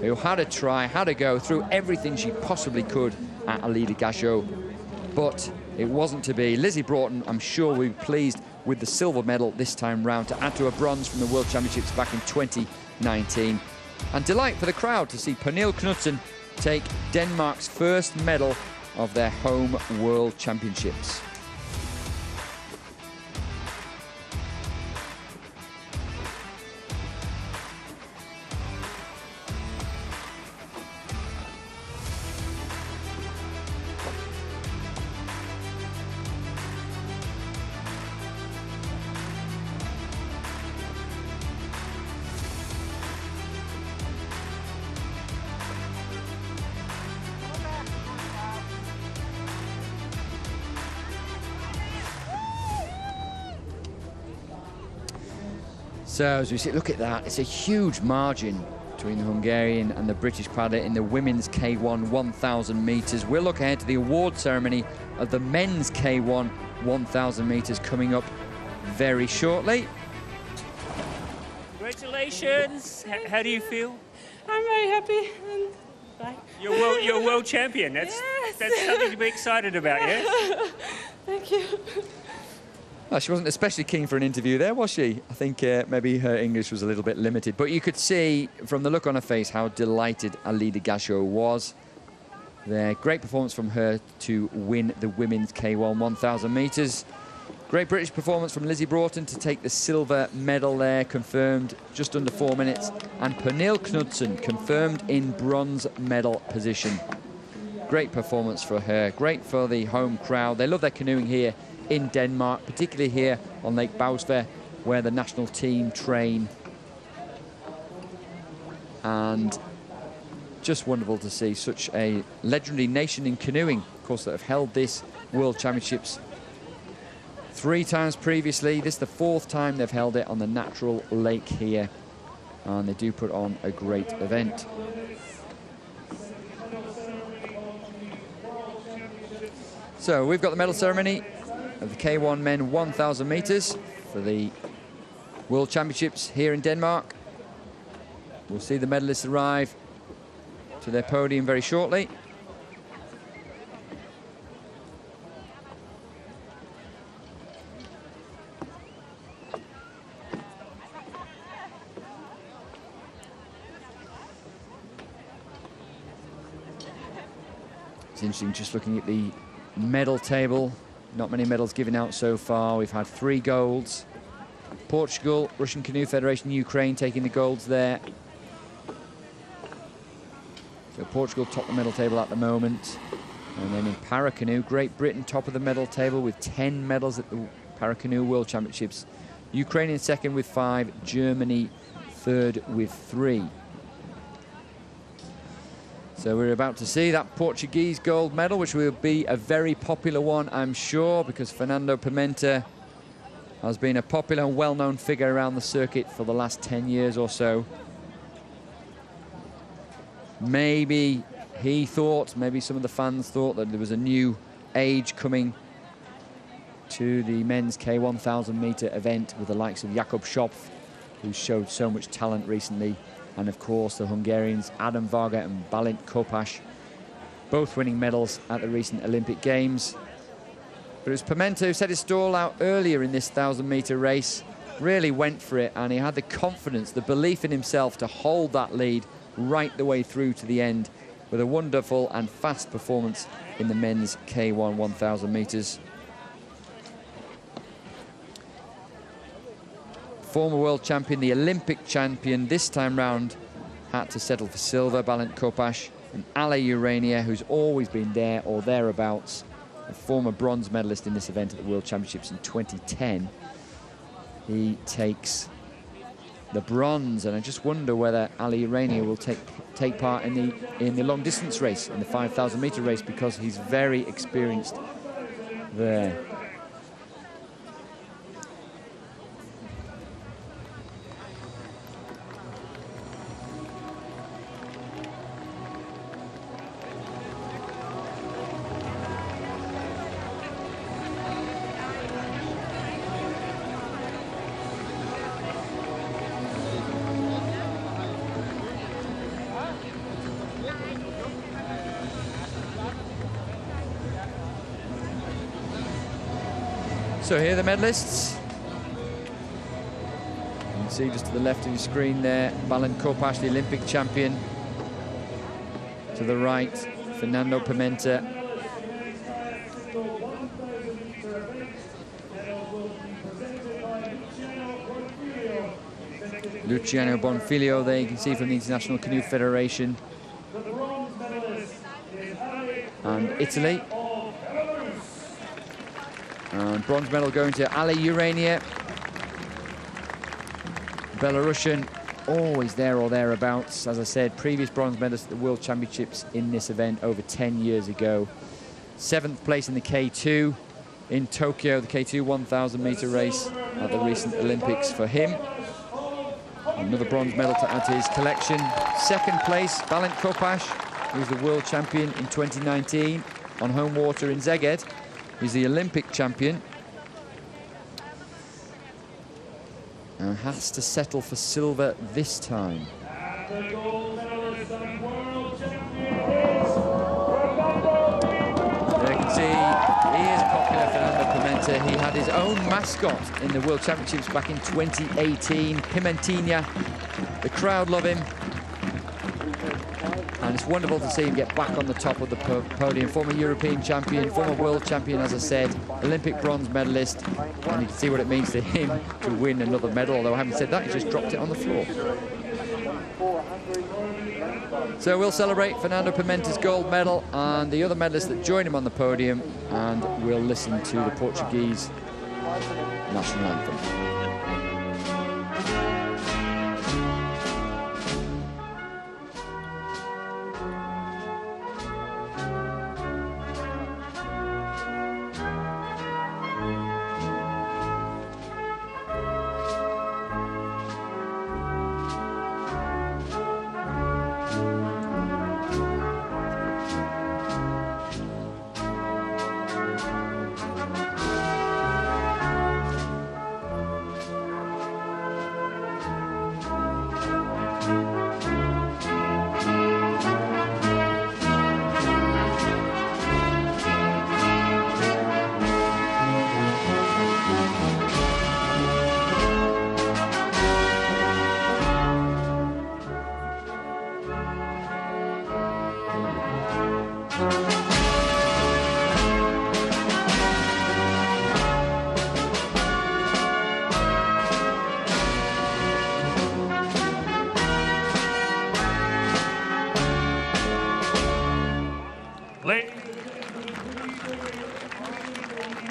who had to try, had to go through everything she possibly could at Alida Gasho, but it wasn't to be. Lizzie Broughton, I'm sure, will be pleased with the silver medal this time round to add to a bronze from the World Championships back in 2019. And delight for the crowd to see Pernille Knudsen take Denmark's first medal of their home World Championships. So as we see, look at that, it's a huge margin between the Hungarian and the British paddler in the women's K1 1,000 metres. We'll look ahead to the award ceremony of the men's K1 1,000 metres coming up very shortly. Congratulations. How do you feel? I'm very happy. You're world champion. That's something to be excited about, yeah? Thank you. Well, she wasn't especially keen for an interview there, was she? I think maybe her English was a little bit limited. But you could see from the look on her face how delighted Alida Gasho was. There, great performance from her to win the women's K1 1,000 metres. Great British performance from Lizzie Broughton to take the silver medal there, confirmed just under 4 minutes. And Pernille Knudsen confirmed in bronze medal position. Great performance for her, great for the home crowd. They love their canoeing here in Denmark, particularly here on Lake Bausve, where the national team train. And just wonderful to see such a legendary nation in canoeing, of course, that have held this World Championships 3 times previously. This is the 4th time they've held it on the natural lake here, and they do put on a great event. So we've got the medal ceremony of the K1 men 1,000 metres for the World Championships here in Denmark. We'll see the medalists arrive to their podium very shortly. It's interesting just looking at the medal table. Not many medals given out so far. We've had 3 golds. Portugal, Russian Canoe Federation, Ukraine taking the golds there. So Portugal top the medal table at the moment. And then in Paracanoe, Great Britain top of the medal table with 10 medals at the Paracanoe World Championships. Ukraine in second with 5, Germany third with 3. So we're about to see that Portuguese gold medal, which will be a very popular one, I'm sure, because Fernando Pimenta has been a popular and well-known figure around the circuit for the last 10 years or so. Maybe he thought, maybe some of the fans thought that there was a new age coming to the men's K1000 meter event with the likes of Jakob Schopf, who showed so much talent recently, and of course the Hungarians Adam Varga and Balint Kopash, both winning medals at the recent Olympic Games. But it was Pimenta who set his stall out earlier in this 1,000-meter race, really went for it, and he had the confidence, the belief in himself to hold that lead right the way through to the end with a wonderful and fast performance in the men's K1 1,000 meters. Former world champion, the Olympic champion this time round, had to settle for silver, Balint Kopash, and Ale Urania, who's always been there or thereabouts, a former bronze medalist in this event at the World Championships in 2010. He takes the bronze, and I just wonder whether Ale Urania will take part in the long distance race, in the 5,000 meter race, because he's very experienced there. So here are the medalists. You can see just to the left of your screen there, Balint Kopash, the Olympic champion. To the right, Fernando Pimenta. Luciano Bonfiglio there, you can see from the International Canoe Federation. And Italy. And bronze medal going to Ale Urania. Belarusian, always there or thereabouts. As I said, previous bronze medalist at the World Championships in this event over 10 years ago. 7th place in the K2 in Tokyo, the K2 1,000 meter race at the recent Olympics for him. Another bronze medal to add to his collection. 2nd place, Balint Kopash, who's the world champion in 2019 on home water in Szeged. He's the Olympic champion and has to settle for silver this time. There you can see he is popular, Fernando Pimenta. He had his own mascot in the World Championships back in 2018, Pimentinha. The crowd love him. And it's wonderful to see him get back on the top of the podium. Former European champion, former world champion, as I said, Olympic bronze medalist. And you can see what it means to him to win another medal. Although having said that, he just dropped it on the floor. So we'll celebrate Fernando Pimenta's gold medal and the other medalists that join him on the podium. And we'll listen to the Portuguese national anthem.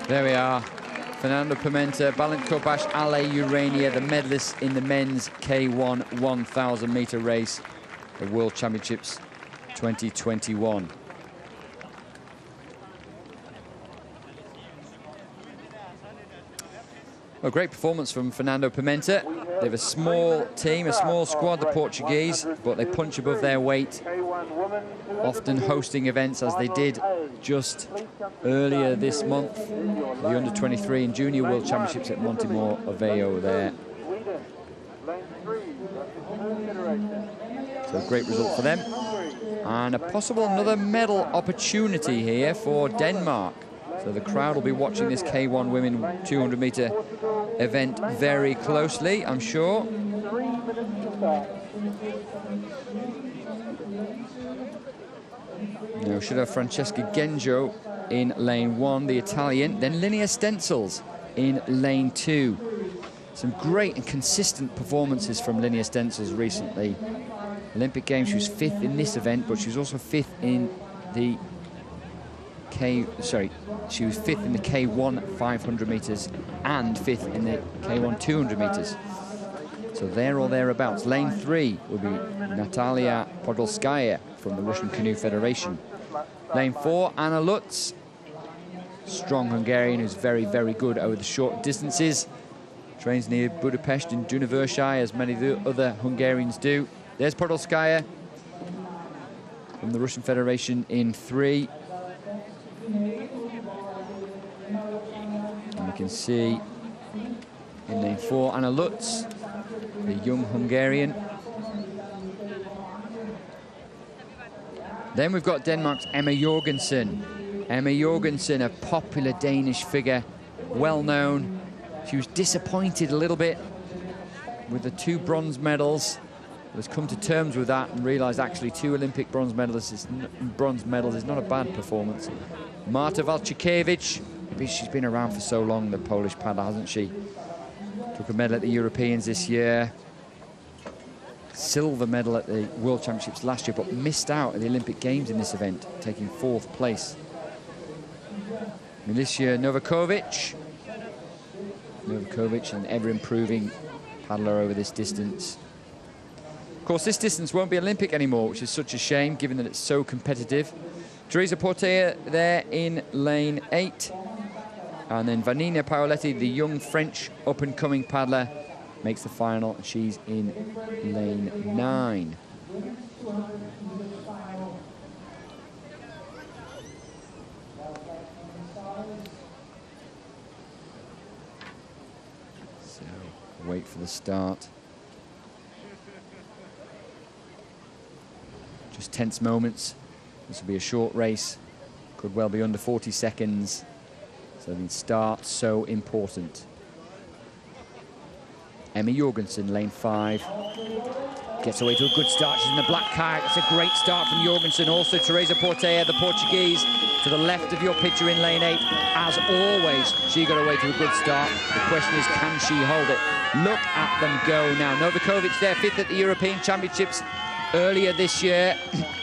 There we are, Fernando Pimenta, Balint Kopash, Ale Urania, the medalists in the men's K1 1,000 meter race, the World Championships 2021. A great performance from Fernando Pimenta. They have a small team, a small squad, the Portuguese, but they punch above their weight, often hosting events as they did just earlier this month, the Under-23 and Junior World Championships at Montemor Aveiro there. So a great result for them. And a possible another medal opportunity here for Denmark. So the crowd will be watching this K1 women 200-meter event very closely, I'm sure. Now should have Francesca Genjo in lane 1, the Italian, then Linnea Stencils in lane 2. Some great and consistent performances from Linnea Stencils recently. Olympic Games, she was 5th in this event, but she was also 5th in the she was 5th in the K1 500 meters and 5th in the K1 200 meters. So there or thereabouts. Lane 3 will be Natalia Podolskaya from the Russian Canoe Federation. Lane 4, Anna Lutz, strong Hungarian who's very, very good over the short distances. Trains near Budapest and Dunavershai, as many of the other Hungarians do. There's Podolskaya from the Russian Federation in 3. And we can see in lane 4, Anna Lutz, the young Hungarian. Then we've got Denmark's Emma Jorgensen. Emma Jorgensen, a popular Danish figure, well known. She was disappointed a little bit with the 2 bronze medals. Has come to terms with that and realised actually 2 Olympic bronze medals is not a bad performance. Marta Walczykiewicz, she's been around for so long, the Polish paddler, hasn't she? Took a medal at the Europeans this year. Silver medal at the World Championships last year, but missed out at the Olympic Games in this event, taking 4th place. Milicia Novakovic, an ever-improving paddler over this distance. Of course, this distance won't be Olympic anymore, which is such a shame, given that it's so competitive. Teresa Portea there in lane 8. And then Vanina Paoletti, the young French up-and-coming paddler, makes the final, and she's in lane 9. So, wait for the start. Just tense moments. This will be a short race. Could well be under 40 seconds. So the start so important. Emma Jorgensen, lane 5. Gets away to a good start. She's in the black kayak. It's a great start from Jorgensen. Also Teresa Portea, the Portuguese, to the left of your picture in lane 8. As always, she got away to a good start. The question is, can she hold it? Look at them go now. Novakovic there, 5th at the European Championships earlier this year.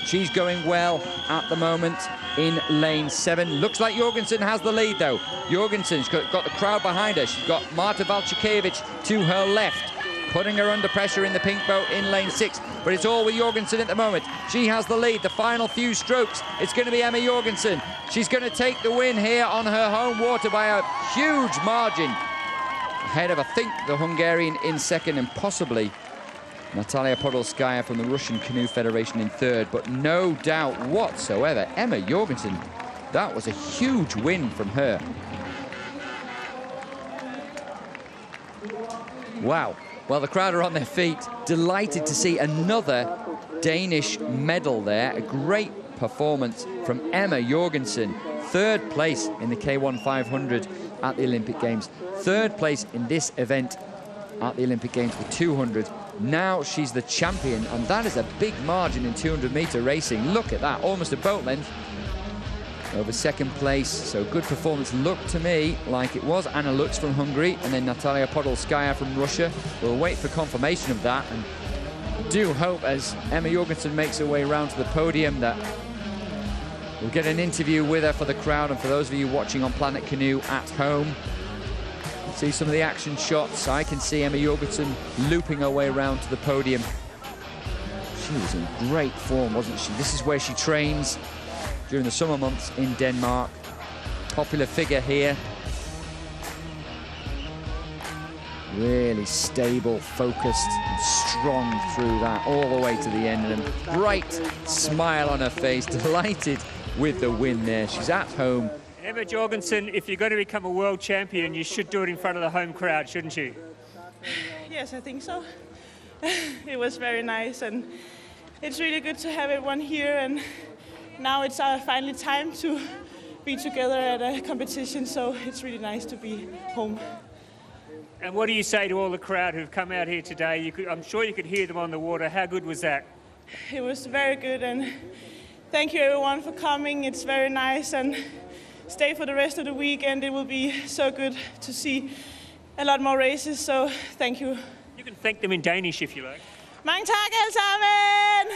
She's going well at the moment in lane 7. Looks like Jorgensen has the lead though. Jorgensen's got the crowd behind her. She's got Marta Walczykiewicz to her left, putting her under pressure in the pink boat in lane 6. But it's all with Jorgensen at the moment. She has the lead. The final few strokes, it's going to be Emma Jorgensen. She's going to take the win here on her home water by a huge margin. Ahead of, I think, the Hungarian in 2nd and possibly Natalia Podolskaya from the Russian Canoe Federation in 3rd, but no doubt whatsoever, Emma Jorgensen, that was a huge win from her. Wow. Well, the crowd are on their feet, delighted to see another Danish medal there. A great performance from Emma Jorgensen. 3rd place in the K1 500 at the Olympic Games. 3rd place in this event at the Olympic Games for 200. Now she's the champion, and that is a big margin in 200-meter racing. Look at that, almost a boat length over 2nd place. So good performance. Looked to me like it was Anna Lutz from Hungary and then Natalia Podolskaya from Russia. We'll wait for confirmation of that, and do hope as Emma Jorgensen makes her way around to the podium that we'll get an interview with her for the crowd, and for those of you watching on Planet Canoe at home, see some of the action shots. I can see Emma Jorgensen looping her way around to the podium. She was in great form, wasn't she? This is where she trains during the summer months in Denmark. Popular figure here. Really stable, focused, and strong through that, all the way to the end. And a bright smile on her face, delighted with the win there. She's at home. Emma Jorgensen, if you're going to become a world champion, you should do it in front of the home crowd, shouldn't you? Yes, I think so. It was very nice, and it's really good to have everyone here. And now it's finally time to be together at a competition, so it's really nice to be home. And what do you say to all the crowd who've come out here today? I'm sure you could hear them on the water. How good was that? It was very good, and thank you everyone for coming. It's very nice, and stay for the rest of the weekend. It will be so good to see a lot more races, so thank you. You can thank them in Danish if you like. Mange tak alle sammen!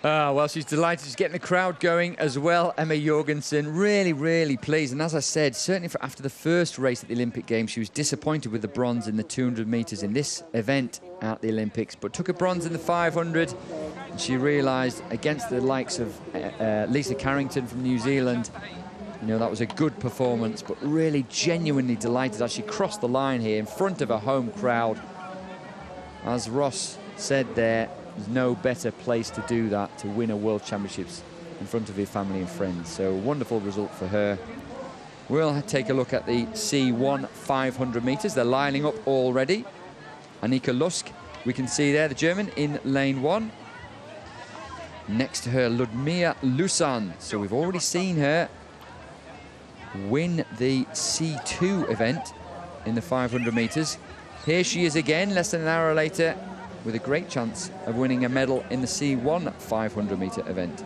Well, she's delighted. She's getting the crowd going as well. Emma Jorgensen, really, really pleased. And as I said, certainly after the first race at the Olympic Games, she was disappointed with the bronze in the 200 metres in this event at the Olympics, but took a bronze in the 500. And she realised against the likes of Lisa Carrington from New Zealand, you know, that was a good performance, but really genuinely delighted as she crossed the line here in front of a home crowd. As Ross said there, there's no better place to do that, to win a World Championships in front of your family and friends. So wonderful result for her. We'll take a look at the C1 500 metres. They're lining up already. Annika Lusk, we can see there, the German, in lane 1. Next to her, Ludmila Lusan. So we've already seen her win the C2 event in the 500 metres. Here she is again, less than an hour later, with a great chance of winning a medal in the C1 500 metre event.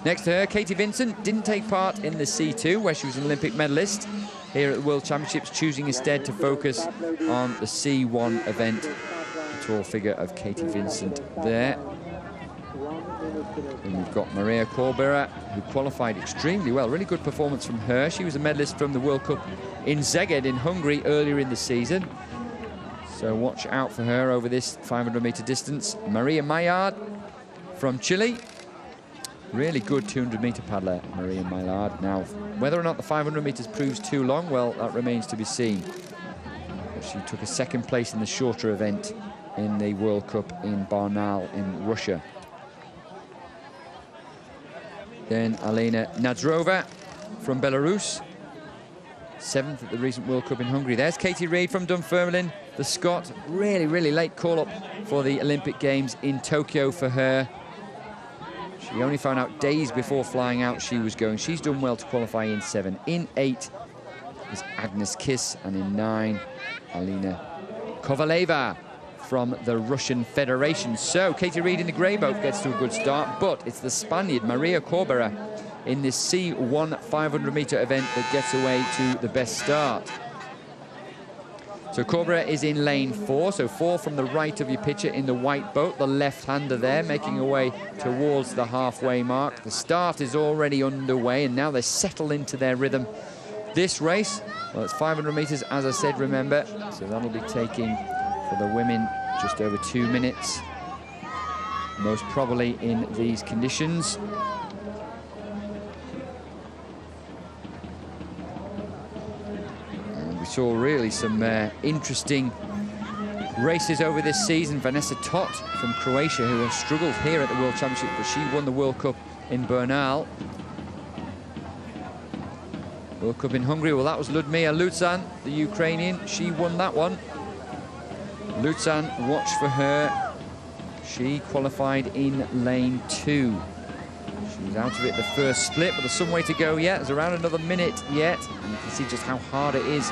Next to her, Katie Vincent didn't take part in the C2, where she was an Olympic medalist. Here at the World Championships, choosing instead to focus on the C1 event. The tall figure of Katie Vincent there. And we've got Maria Korbera, who qualified extremely well. Really good performance from her. She was a medalist from the World Cup in Szeged in Hungary earlier in the season. So watch out for her over this 500 metre distance. Maria Maillard from Chile. Really good 200 metre paddler, Maria Maillard. Now, whether or not the 500 metres proves too long, well, that remains to be seen. But she took a second place in the shorter event in the World Cup in Barnaul in Russia. Then Alena Nadrova from Belarus. 7th at the recent World Cup in Hungary. There's Katie Reid from Dunfermline, the Scot. Really, really late call-up for the Olympic Games in Tokyo for her. She only found out days before flying out she was going. She's done well to qualify in 7. In 8 is Agnes Kiss, and in 9, Alina Kovaleva from the Russian Federation. So Katie Reid in the grey boat gets to a good start, but it's the Spaniard Maria Korbera in this C1 500 metre event that gets away to the best start. So Korbera is in lane 4, so 4 from the right of your picture in the white boat, the left-hander there, making her way towards the halfway mark. The start is already underway, and now they settle into their rhythm. This race, well, it's 500 metres, as I said, remember, so that'll be taking, for the women, just over 2 minutes, most probably in these conditions. We saw really some interesting races over this season. Vanessa Tot from Croatia, who has struggled here at the World Championship, but she won the World Cup in Bernal. World Cup in Hungary, well, that was Ludmila Lusan, the Ukrainian. She won that one. Lusan, watch for her. She qualified in lane 2. She was out of it the first split, but there's some way to go yet. There's around another minute yet. And you can see just how hard it is.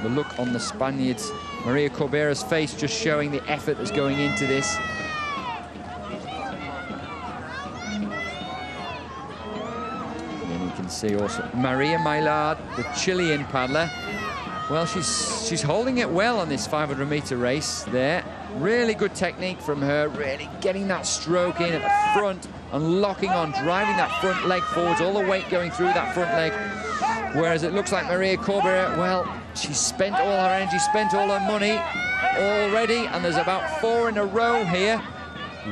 The look on the Spaniards. Maria Korbera's face just showing the effort that's going into this. And then you can see also Maria Maillard, the Chilean paddler. Well, she's holding it well on this 500 metre race there. Really good technique from her, really getting that stroke in at the front and locking on, driving that front leg forwards, all the weight going through that front leg. Whereas it looks like Maria Korbera, well, she's spent all her energy, spent all her money already, and there's about 4 in a row here.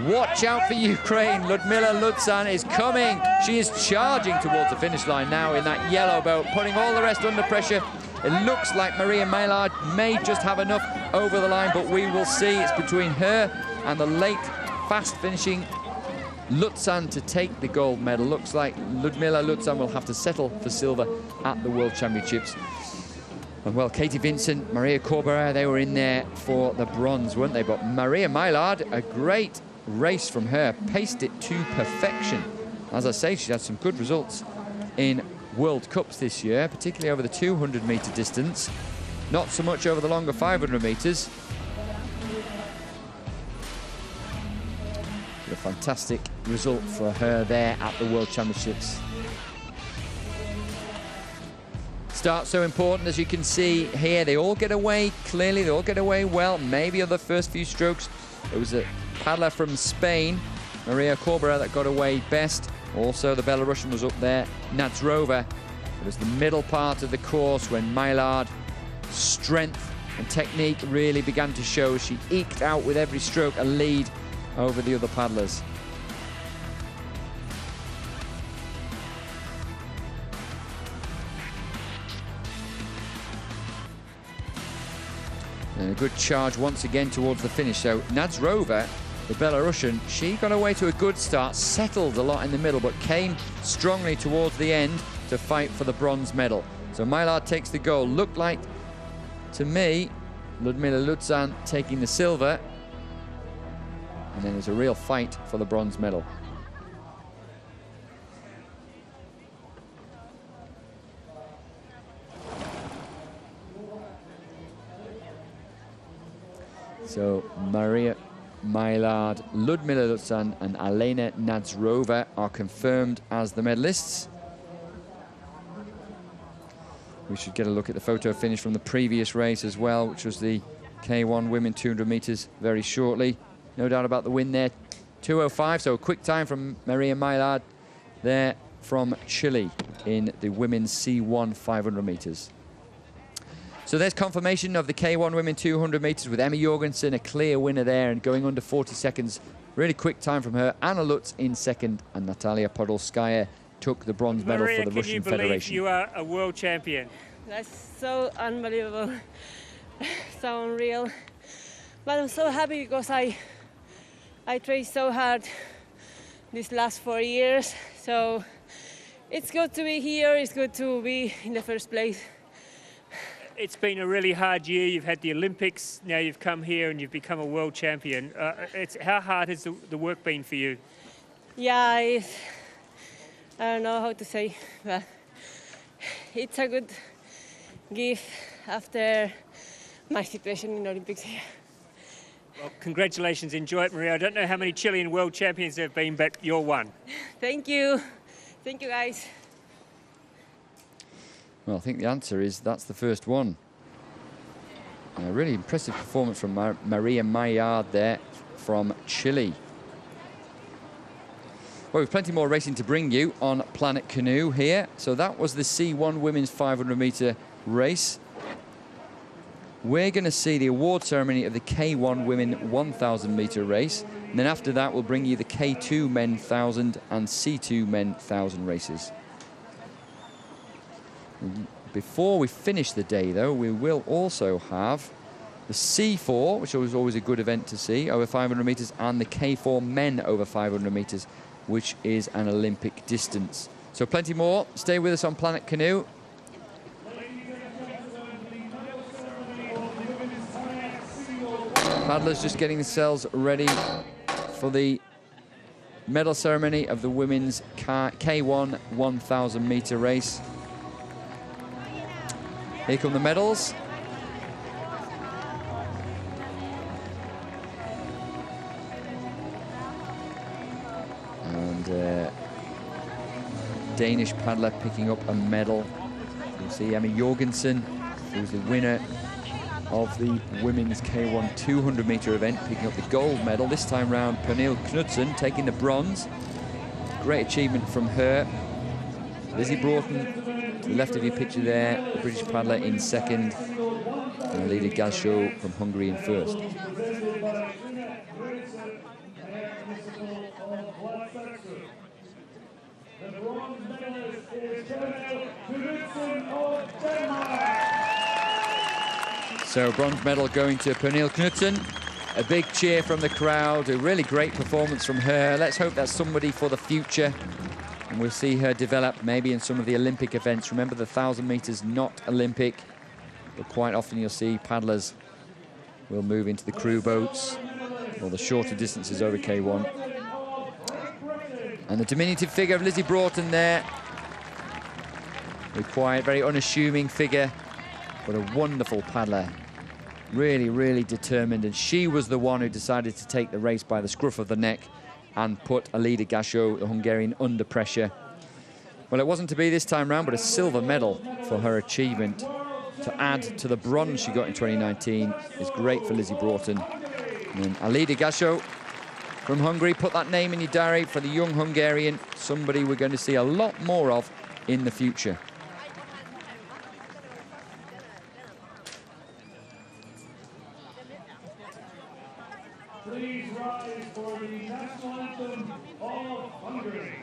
Watch out for Ukraine. Ludmila Lutzan is coming. She is charging towards the finish line now in that yellow boat, putting all the rest under pressure. It looks like Maria Maillard may just have enough over the line, but we will see. It's between her and the late, fast-finishing Lutzan to take the gold medal. Looks like Ludmila Lutzan will have to settle for silver at the World Championships. And well, Katie Vincent, Maria Corberer, they were in there for the bronze, weren't they? But Maria Maillard, a great race from her, paced it to perfection. As I say, she had some good results in World Cups this year, particularly over the 200-metre distance. Not so much over the longer 500 metres. A fantastic result for her there at the World Championships. Start so important, as you can see here. They all get away clearly, they all get away well. Maybe on the first few strokes, it was a paddler from Spain, Maria Corberer, that got away best. Also, the Belarusian was up there, Nadzrova. It was the middle part of the course when Maillard strength and technique really began to show. She eked out with every stroke a lead over the other paddlers. And a good charge once again towards the finish. So Nadzrova, the Belarusian, she got away to a good start, settled a lot in the middle, but came strongly towards the end to fight for the bronze medal. So Maillard takes the gold. Looked like, to me, Ludmila Lutzan taking the silver. And then there's a real fight for the bronze medal. So Maria Maillard, Ludmila Lutzan and Alena Nadzrova are confirmed as the medalists. We should get a look at the photo finish from the previous race as well, which was the K1 women 200 meters very shortly. No doubt about the win there, 2:05, so a quick time from Maria Maillard there from Chile in the women's C1 500 meters. So there's confirmation of the K1 women 200 meters with Emma Jorgensen, a clear winner there and going under 40 seconds. Really quick time from her. Anna Lutz in second, and Natalia Podolskaya took the bronze medal for the Russian Federation. You are a world champion. That's so unbelievable, so unreal. But I'm so happy because I trained so hard these last 4 years. So it's good to be here. It's good to be in the first place. It's been a really hard year. You've had the Olympics, now you've come here and you've become a world champion. How hard has the work been for you? Yeah, I don't know how to say, but it's a good gift after my situation in the Olympics here. Well, congratulations, enjoy it, Maria. I don't know how many Chilean world champions there have been, but you're one. Thank you. Thank you, guys. Well, I think the answer is that's the first one. A really impressive performance from Maria Maillard there from Chile. Well, we've plenty more racing to bring you on Planet Canoe here. So that was the C1 women's 500 metre race. We're going to see the award ceremony of the K1 women 1,000 metre race. And then after that, we'll bring you the K2 men 1,000 and C2 men 1,000 races. Before we finish the day, though, we will also have the C4, which was always a good event to see, over 500 metres, and the K4 men over 500 metres, which is an Olympic distance. So plenty more. Stay with us on Planet Canoe. Paddlers just getting themselves ready for the medal ceremony of the women's K1 1,000 metre race. Here come the medals. And Danish paddler picking up a medal. You'll see Emma Jorgensen, who's the winner of the women's K1 200 metre event, picking up the gold medal. This time round, Pernille Knudsen taking the bronze. Great achievement from her. Lizzie Broughton, to the left of your picture there, the British paddler in second, and Alida Galsho from Hungary in first. The bronze medalist is Canoe-Kayak of Denmark. So bronze medal going to Pernille Knudsen. A big cheer from the crowd, a really great performance from her. Let's hope that's somebody for the future. And we'll see her develop maybe in some of the Olympic events. Remember, the 1,000 meters not Olympic, but quite often you'll see paddlers will move into the crew boats or the shorter distances over K1. And the diminutive figure of Lizzie Broughton there. A quiet, very unassuming figure, but a wonderful paddler. Really, really determined. And she was the one who decided to take the race by the scruff of the neck and put Alida Gasho, the Hungarian, under pressure. Well, it wasn't to be this time round, but a silver medal for her achievement. To add to the bronze she got in 2019 is great for Lizzie Broughton. And Alida Gasho from Hungary, put that name in your diary for the young Hungarian, somebody we're going to see a lot more of in the future. Please rise for the national anthem of Hungary.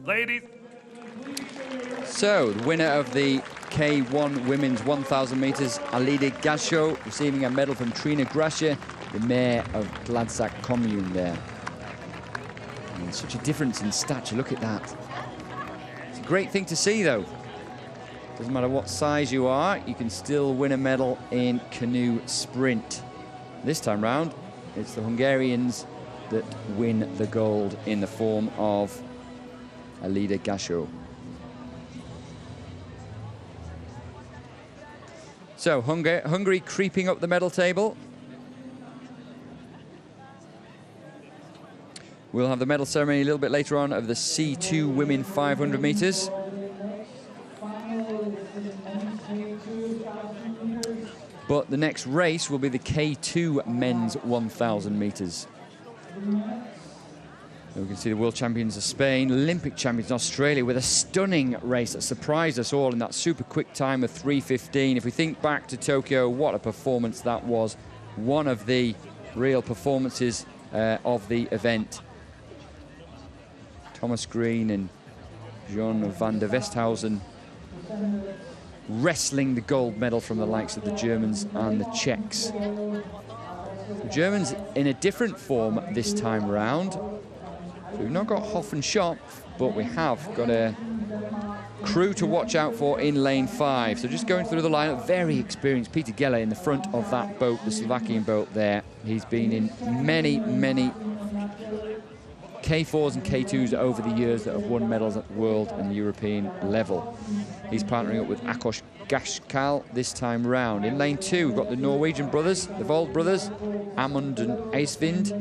Ladies. So, the winner of the K1 Women's 1,000 metres, Alida Gasho, receiving a medal from Trina Gracia, the mayor of Gladsack Commune there. And such a difference in stature, look at that. It's a great thing to see, though. Doesn't matter what size you are, you can still win a medal in canoe sprint. This time round, it's the Hungarians that win the gold in the form of Alida Gasho. So Hungary creeping up the medal table. We'll have the medal ceremony a little bit later on of the C2 women 500 meters. But the next race will be the K2 men's 1,000 meters. We can see the world champions of Spain, Olympic champions in Australia with a stunning race that surprised us all in that super quick time of 3:15. If we think back to Tokyo, what a performance that was. One of the real performances of the event. Thomas Green and John van der Westhausen wrestling the gold medal from the likes of the Germans and the Czechs. The Germans in a different form this time round. So we've not got Hoff and Schopf, but we have got a crew to watch out for in lane 5. So just going through the lineup, very experienced Peter Geller in the front of that boat, the Slovakian boat there. He's been in many, many K4s and K2s over the years that have won medals at world and European level. He's partnering up with Akos Gashkal this time round. In lane 2, we've got the Norwegian brothers, the Vold brothers, Amund and Eisvind.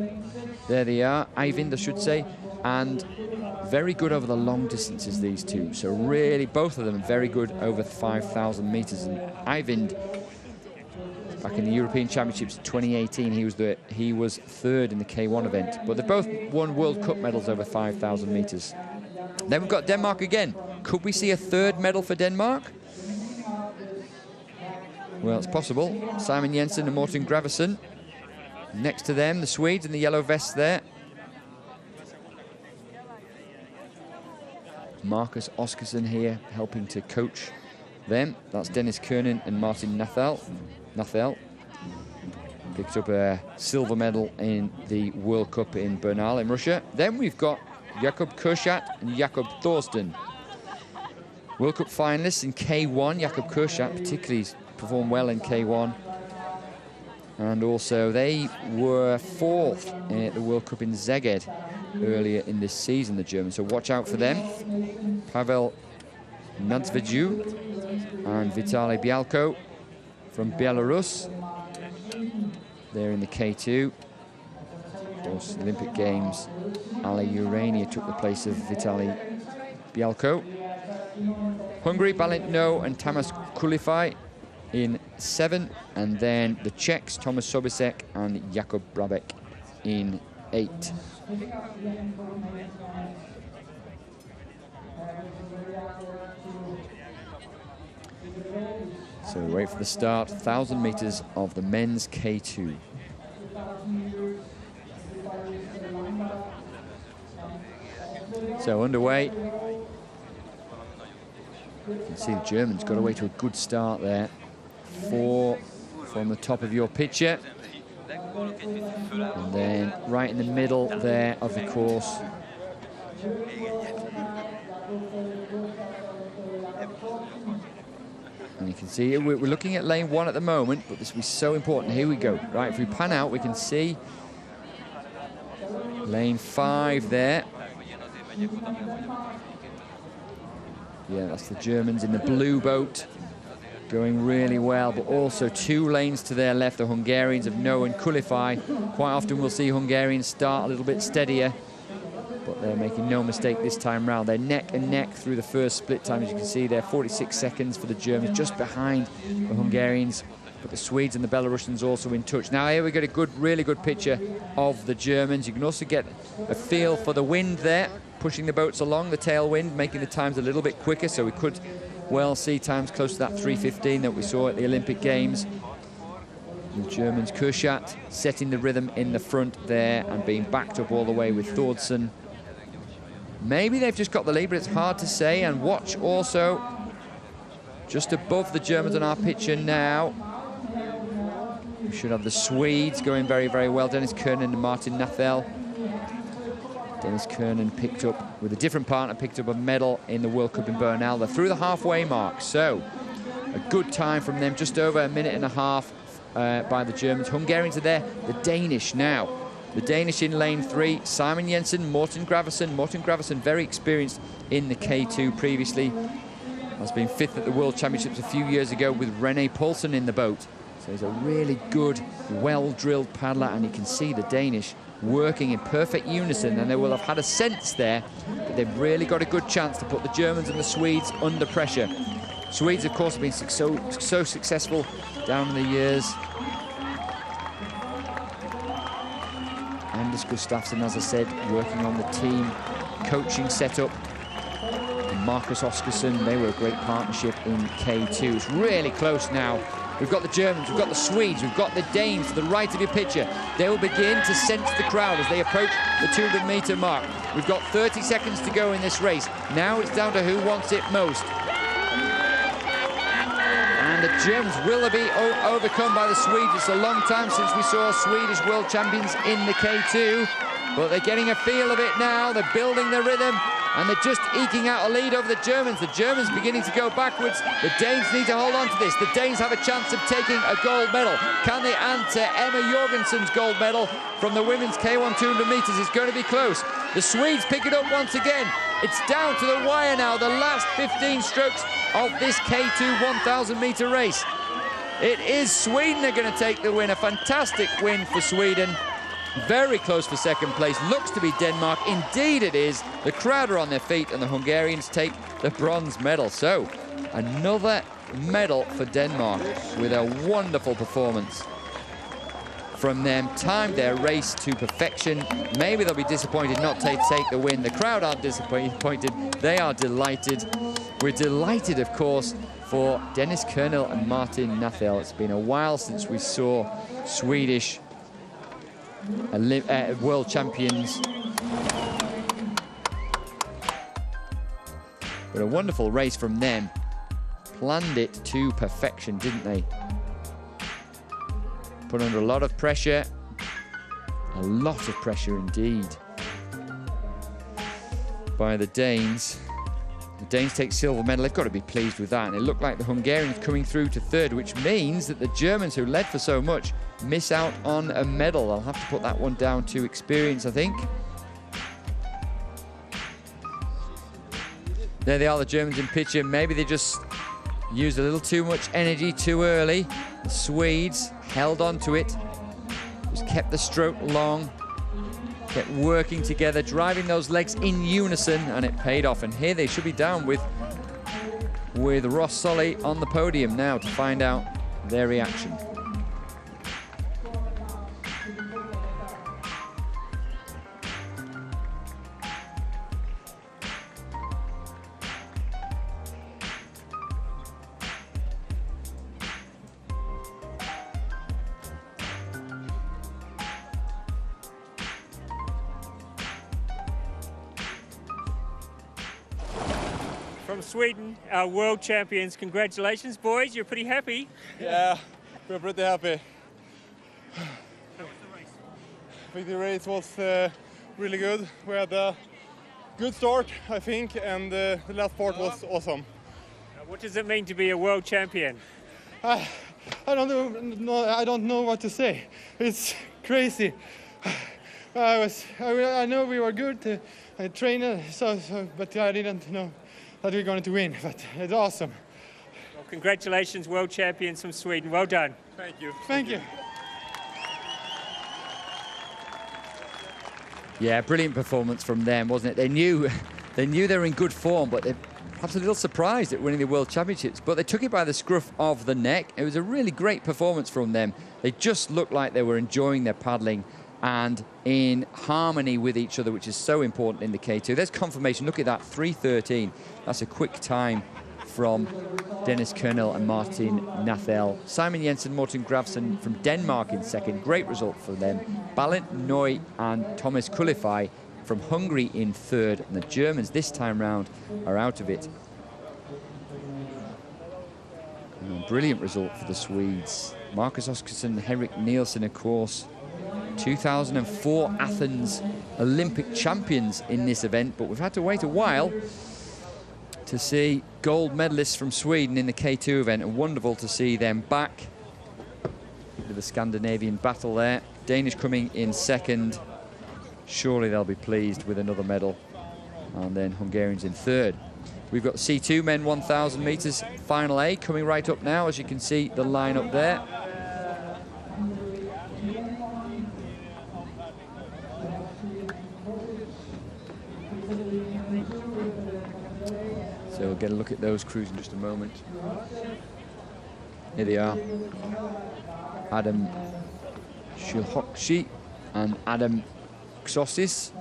There they are, Eivind, I should say, and very good over the long distances, these two. So really, both of them very good over 5,000 meters. And Eivind, back in the European Championships 2018, he was third in the K1 event. But they both won World Cup medals over 5,000 meters. Then we've got Denmark again. Could we see a third medal for Denmark? Well, it's possible. Simon Jensen and Morten Graversen. Next to them, the Swedes in the yellow vests there. Marcus Oskarsson here helping to coach them. That's Dennis Kernan and Martin Nathel. Picked up a silver medal in the World Cup in Bernal in Russia. Then we've got Jakob Kurschat and Jakob Thorsten. World Cup finalists in K1. Jakob Kurschat particularly performed well in K1. And also they were 4th at the World Cup in Szeged earlier in this season, the Germans. So watch out for them. Pavel Nadzvedziu and Vitaly Bialko from Belarus. They're in the K2. Of course, Olympic Games, Ali Urania took the place of Vitaly Bialko. Hungary, Balint and Tamas Kulifai in 7. And then the Czechs, Thomas Sobisek and Jakub Brabek in 8. So we wait for the start, 1,000 meters of the men's K2. So underway. You can see the Germans got away to a good start there. 4 from the top of your picture. And then right in the middle there of the course. And you can see we're looking at lane 1 at the moment, but this will be so important. Here we go. Right, if we pan out, we can see lane 5 there. Yeah, that's the Germans in the blue boat, going really well, but also 2 lanes to their left, the Hungarians of No and Kulifai. Quite often we'll see Hungarians start a little bit steadier, but they're making no mistake this time round. They're neck and neck through the first split time, as you can see there, 46 seconds for the Germans, just behind the Hungarians, but the Swedes and the Belarusians also in touch. Now here we get a really good picture of the Germans. You can also get a feel for the wind there, pushing the boats along, the tailwind, making the times a little bit quicker, so we could well see times close to that 3:15 that we saw at the Olympic Games. The Germans, Kurschat setting the rhythm in the front there and being backed up all the way with Thorsten. Maybe they've just got the lead, but it's hard to say. And watch also, just above the Germans on our picture now, we should have the Swedes going very, very well. Dennis Kernan and Martin Nathel. Dennis Kernan picked up, with a different partner, picked up a medal in the World Cup in Bernal. They're through the halfway mark, so a good time from them, just over a minute and a half by the Germans. Hungarians are there, the Danish now. The Danish in lane 3, Simon Jensen, Morten Graversen. Morten Graversen, very experienced in the K2 previously. Has been 5th at the World Championships a few years ago with René Poulsen in the boat. So he's a really good, well-drilled paddler, and you can see the Danish working in perfect unison, and they will have had a sense there that they've really got a good chance to put the Germans and the Swedes under pressure. Swedes, of course, have been so successful down in the years. Anders Gustafsson, as I said, working on the team coaching setup. And Marcus Oskarsson, they were a great partnership in K2. It's really close now. We've got the Germans, we've got the Swedes, we've got the Danes to the right of your picture. They will begin to sense the crowd as they approach the 200-meter mark. We've got 30 seconds to go in this race. Now it's down to who wants it most. And the Germans will be overcome by the Swedes. It's a long time since we saw Swedish world champions in the K2, but they're getting a feel of it now. They're building the rhythm, and they're just eking out a lead over the Germans. The Germans beginning to go backwards. The Danes need to hold on to this. The Danes have a chance of taking a gold medal. Can they add to Emma Jorgensen's gold medal from the women's K1 200 meters? It's going to be close. The Swedes pick it up once again. It's down to the wire now, the last 15 strokes of this K2 1,000 meter race. It is Sweden are going to take the win. A fantastic win for Sweden. Very close for second place. Looks to be Denmark. Indeed it is. The crowd are on their feet, and the Hungarians take the bronze medal. So another medal for Denmark with a wonderful performance from them. Timed their race to perfection. Maybe they'll be disappointed not to take the win. The crowd aren't disappointed. They are delighted. We're delighted, of course, for Dennis Kernan and Martin Nathel. It's been a while since we saw Swedish world champions But a wonderful race from them. Planned it to perfection, didn't they? Put under a lot of pressure. A lot of pressure indeed by the Danes. The Danes take silver medal. They've got to be pleased with that. And it looked like the Hungarians coming through to third, which means that the Germans, who led for so much, miss out on a medal. I'll have to put that one down to experience, I think. There they are, the Germans in picture. Maybe they just used a little too much energy too early. The Swedes held on to it. Just kept the stroke long. Kept working together, driving those legs in unison, and it paid off. And here they should be down with Ross Solly on the podium now to find out their reaction. From Sweden, our world champions. Congratulations, boys. You're pretty happy. Yeah, we're pretty happy. I think the race was really good. We had a good start, I think, and the last part was awesome. What does it mean to be a world champion? I don't know what to say. It's crazy. I know we were good to train, but I didn't know that we're going to win. But it's awesome. Well, congratulations, world champions from Sweden. Well done. Thank you. Thank you. Yeah, brilliant performance from them, wasn't it? They knew they were in good form, but they're perhaps a little surprised at winning the World Championships. But they took it by the scruff of the neck. It was a really great performance from them. They just looked like they were enjoying their paddling and in harmony with each other, which is so important in the K2. There's confirmation. Look at that, 3:13. That's a quick time from Dennis Kernel and Martin Nathel. Simon Jensen, Morten Gravsen from Denmark in second. Great result for them. Balint Noy and Thomas Kulifai from Hungary in third. And the Germans this time round are out of it. And a brilliant result for the Swedes. Marcus Oskarsson, Henrik Nielsen, of course. 2004 Athens Olympic champions in this event, but we've had to wait a while to see gold medalists from Sweden in the K2 event, and wonderful to see them back with the Scandinavian battle there. Danish coming in second. Surely they'll be pleased with another medal. And then Hungarians in third. We've got C2 men 1,000 meters final A coming right up now, as you can see the line up there. So we'll get a look at those crews in just a moment. Here they are. Adam Shilhokshi and Adam Koshis,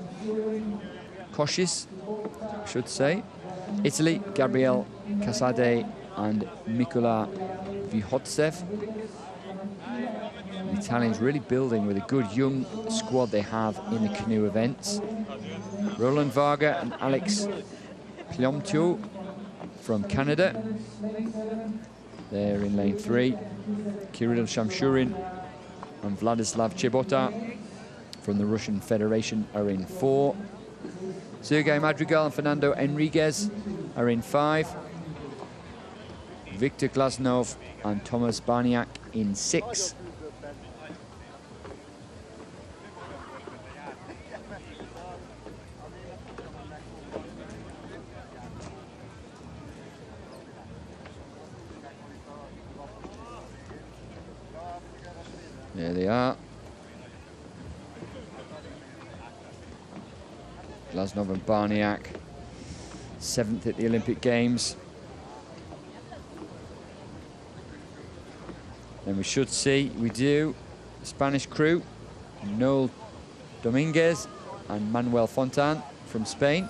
I should say. Italy, Gabriel Casade and Mikola Vyhotsev. The Italians really building with a good young squad they have in the canoe events. Roland Varga and Alex Pliomtio from Canada. They're in lane 3. Kirill Shamshurin and Vladislav Chebota from the Russian Federation are in 4. Sergei Madrigal and Fernando Enriquez are in 5. Viktor Glasnov and Thomas Barniak in 6. There they are. Glasnov and Barniak, 7th at the Olympic Games. Then we should see, we do, the Spanish crew, Noel Dominguez and Manuel Fontan from Spain.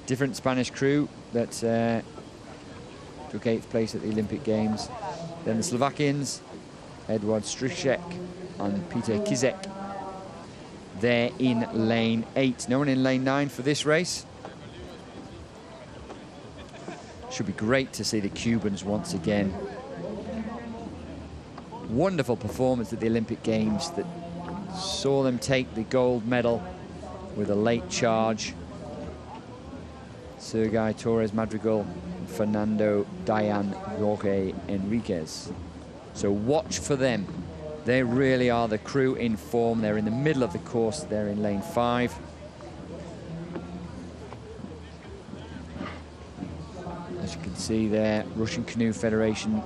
Different Spanish crew that took 8th place at the Olympic Games. Then the Slovakians, Edward Strišek and Peter Kizek. there in lane 8. No one in lane 9 for this race. Should be great to see the Cubans once again. Wonderful performance at the Olympic Games that saw them take the gold medal with a late charge. Sergei Torres Madrigal, Fernando Dayan Jorge Enriquez. So watch for them. They really are the crew in form. They're in the middle of the course. They're in lane 5. As you can see there, Russian Canoe Federation.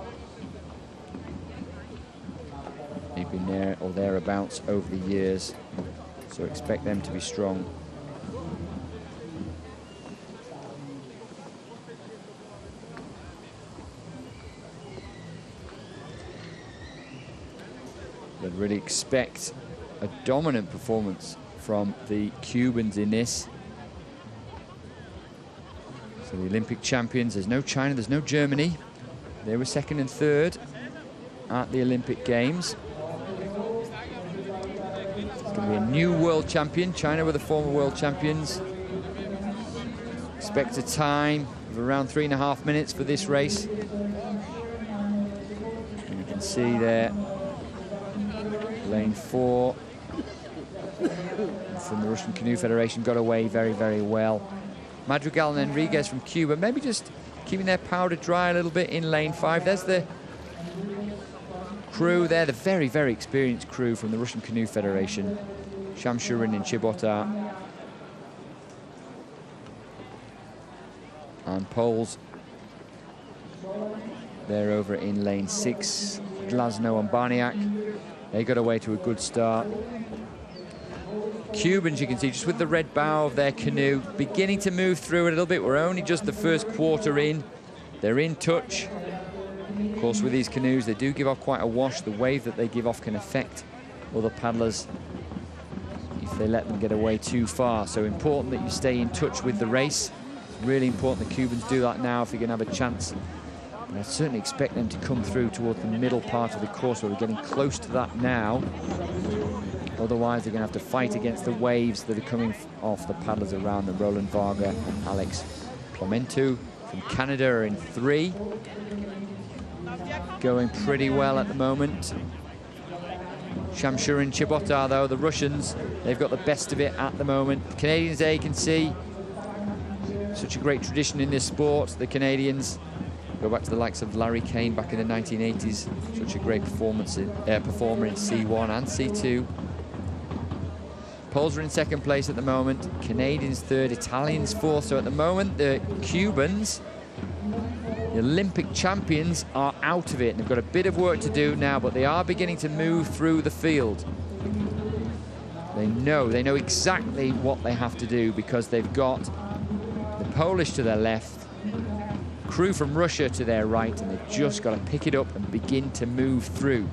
They've been there or thereabouts over the years, so expect them to be strong. But really expect a dominant performance from the Cubans in this. So the Olympic champions, there's no China, there's no Germany. They were 2nd and 3rd at the Olympic Games. Going to be a new world champion. China were the former world champions. Expect a time of around 3.5 minutes for this race. And you can see there, lane 4 from the Russian Canoe Federation got away very, very well. Madrigal and Enriquez from Cuba, maybe just keeping their powder dry a little bit in lane 5. There's the crew there, the very, very experienced crew from the Russian Canoe Federation. Shamshurin and Chibota. And Poles, they're over in lane 6. Glasnow and Barniak, they got away to a good start. Cubans, you can see, just with the red bow of their canoe, beginning to move through it a little bit. We're only just the first quarter in. They're in touch. Of course, with these canoes, they do give off quite a wash. The wave that they give off can affect other paddlers if they let them get away too far. So important that you stay in touch with the race. It's really important the Cubans do that now if they're going to have a chance. And I certainly expect them to come through towards the middle part of the course, where we're getting close to that now. Otherwise, they're going to have to fight against the waves that are coming off the paddlers around them. Roland Varga and Alex Clementou from Canada are in 3. Going pretty well at the moment. Shamshurin Chibota, though, the Russians, they've got the best of it at the moment. The Canadians there, you can see, such a great tradition in this sport. The Canadians go back to the likes of Larry Kane back in the 1980s. Such a great performer in C1 and C2. Poles are in 2nd place at the moment. Canadians 3rd, Italians 4th. So at the moment, the Cubans, the Olympic champions, are out of it. They've got a bit of work to do now, but they are beginning to move through the field. They know exactly what they have to do, because they've got the Polish to their left, crew from Russia to their right, and they've just got to pick it up and begin to move through.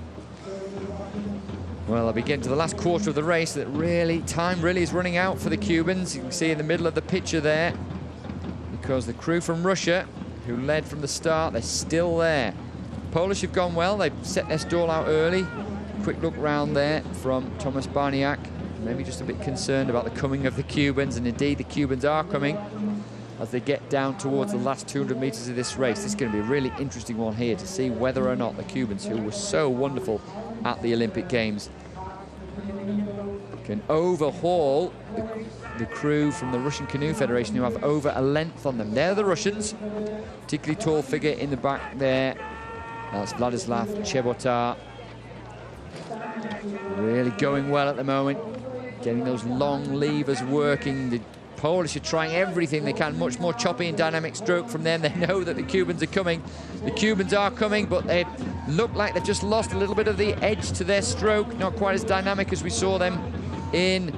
Well, we get to the last quarter of the race. Time really is running out for the Cubans. You can see in the middle of the picture there, because the crew from Russia, who led from the start, they're still there. Polish have gone well. They've set their stall out early. Quick look round there from Thomas Barniak. Maybe just a bit concerned about the coming of the Cubans, and indeed the Cubans are coming as they get down towards the last 200 meters of this race. This is going to be a really interesting one here to see whether or not the Cubans, who were so wonderful at the Olympic Games, can overhaul the crew from the Russian Canoe Federation, who have over a length on them. They're the Russians, particularly tall figure in the back there. That's Vladislav Chebota. Really going well at the moment, getting those long levers working. The Polish are trying everything they can. Much more choppy and dynamic stroke from them. They know that the Cubans are coming. The Cubans are coming, but they look like they've just lost a little bit of the edge to their stroke. Not quite as dynamic as we saw them in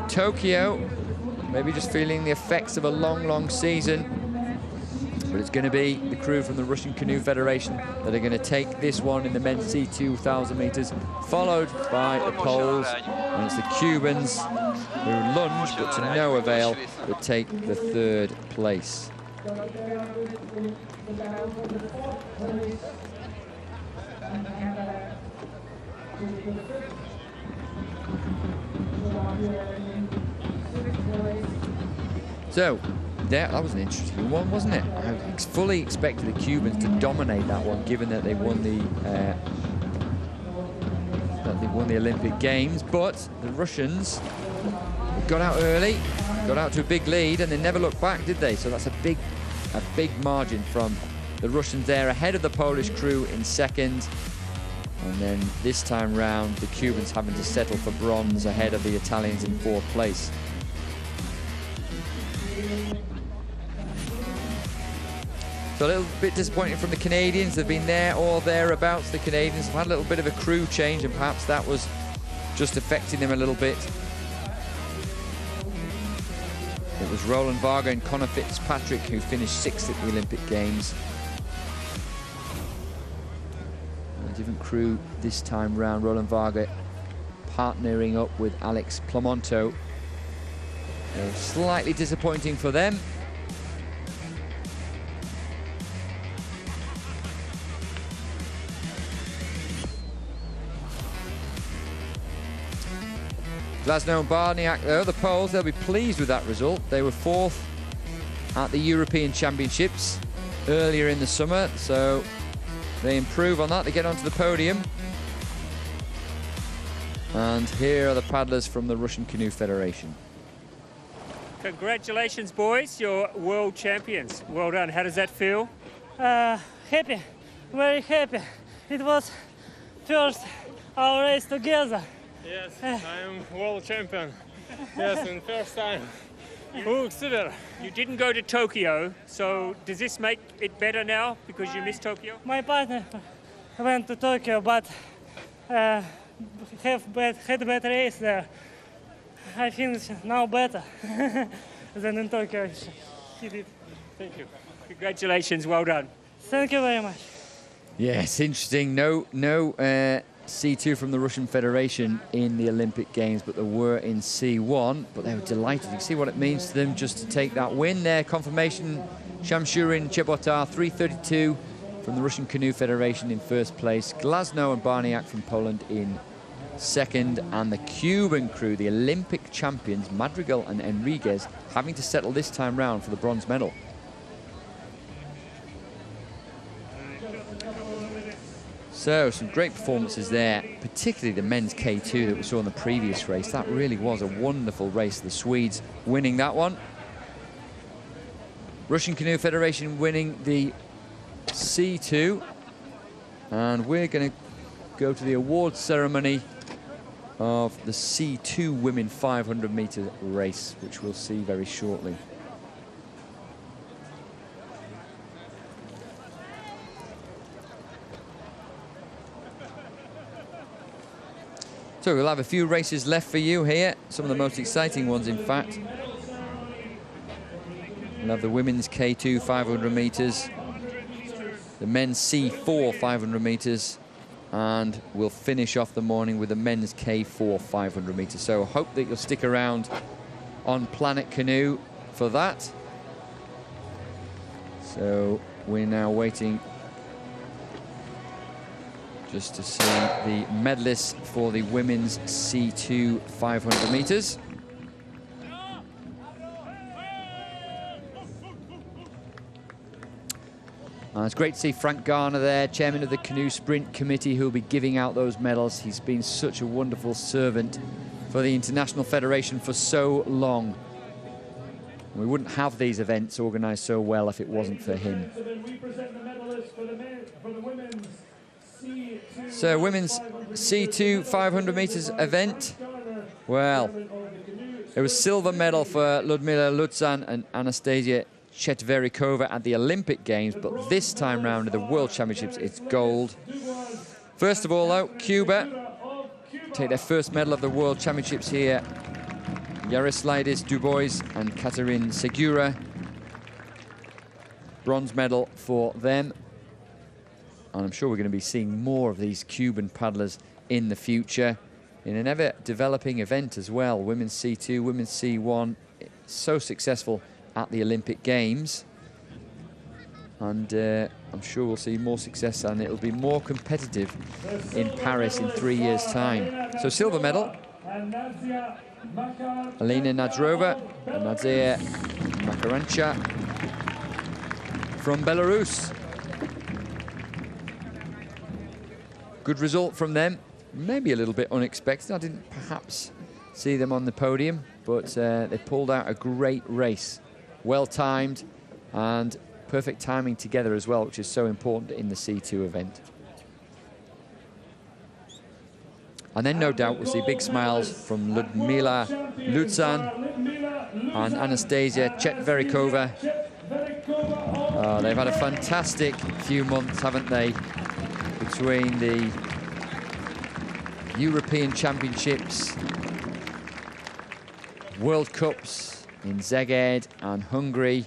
Tokyo. Maybe just feeling the effects of a long, long season. But it's going to be the crew from the Russian Canoe Federation that are going to take this one in the men's C2,000 meters, followed by the Poles. And it's the Cubans who lunge, but to no avail, but take the 3rd place. So, that was an interesting one, wasn't it? I fully expected the Cubans to dominate that one, given that they won the Olympic Games. But the Russians got out early, got out to a big lead, and they never looked back, did they? So that's a big margin from the Russians there, ahead of the Polish crew in second. And then this time round, the Cubans having to settle for bronze ahead of the Italians in fourth place. So a little bit disappointing from the Canadians. They've been there or thereabouts. The Canadians have had a little bit of a crew change, and perhaps that was just affecting them a little bit. It was Roland Varga and Connor Fitzpatrick who finished 6th at the Olympic Games. A different crew this time round. Roland Varga partnering up with Alex Plamonto. Slightly disappointing for them. Glasnow and Barniak, though, the Poles, they'll be pleased with that result. They were 4th at the European Championships earlier in the summer, so they improve on that. They get onto the podium. And here are the paddlers from the Russian Canoe Federation. Congratulations, boys. You're world champions. Well done. How does that feel? Happy, very happy. It was first our race together. Yes, I am world champion. Yes, and first time. Oh, super. You didn't go to Tokyo, so does this make it better now because you missed Tokyo? My partner went to Tokyo, but had a better race there. I finish now better than in Tokyo. He did. Thank you. Congratulations, well done. Thank you very much. Yes, interesting. No C2 from the Russian Federation in the Olympic Games, but there were in C1, but they were delighted. You can see what it means to them just to take that win there. Confirmation, Shamshurin Chebotar, 3:32 from the Russian Canoe Federation in first place. Glasnow and Barniak from Poland in second, and the Cuban crew, the Olympic champions, Madrigal and Enriquez, having to settle this time round for the bronze medal. So some great performances there, particularly the men's K2 that we saw in the previous race. That really was a wonderful race. The Swedes winning that one. Russian Canoe Federation winning the C2. And we're going to go to the awards ceremony of the C2 women 500-meter race, which we'll see very shortly. So we'll have a few races left for you here, some of the most exciting ones, in fact. We'll have the women's K2 500 meters, the men's C4 500 meters, and we'll finish off the morning with the men's K4 500 meters. So I hope that you'll stick around on Planet Canoe for that. So we're now waiting just to see the medalists for the women's C2 500 meters. It's great to see Frank Garner there, chairman of the Canoe Sprint Committee, who will be giving out those medals. He's been such a wonderful servant for the International Federation for so long. We wouldn't have these events organised so well if it wasn't for him. So women's C2 500 meters event. Well, it was silver medal for Ludmila Lutzan and Anastasia Chetverikova at the Olympic Games, but this time round at the World Championships, it's gold. First of all, though, Cuba take their first medal of the World Championships here. Yaroslaidis Dubois and Katerin Segura. Bronze medal for them. And I'm sure we're going to be seeing more of these Cuban paddlers in the future in an ever-developing event as well. Women's C2, women's C1, so successful at the Olympic Games. And I'm sure we'll see more success, and it'll be more competitive in Paris in 3 years' time. So silver medal, Alina Nadrova and Nadia Makarancha from Belarus. Good result from them. Maybe a little bit unexpected. I didn't perhaps see them on the podium, but they pulled out a great race. Well timed and perfect timing together as well, which is so important in the C2 event. And then no doubt we'll see big smiles from Ludmila Lutzan and Anastasia Chetverikova. They've had a fantastic few months, haven't they, between the European Championships, World Cups in Szeged and Hungary,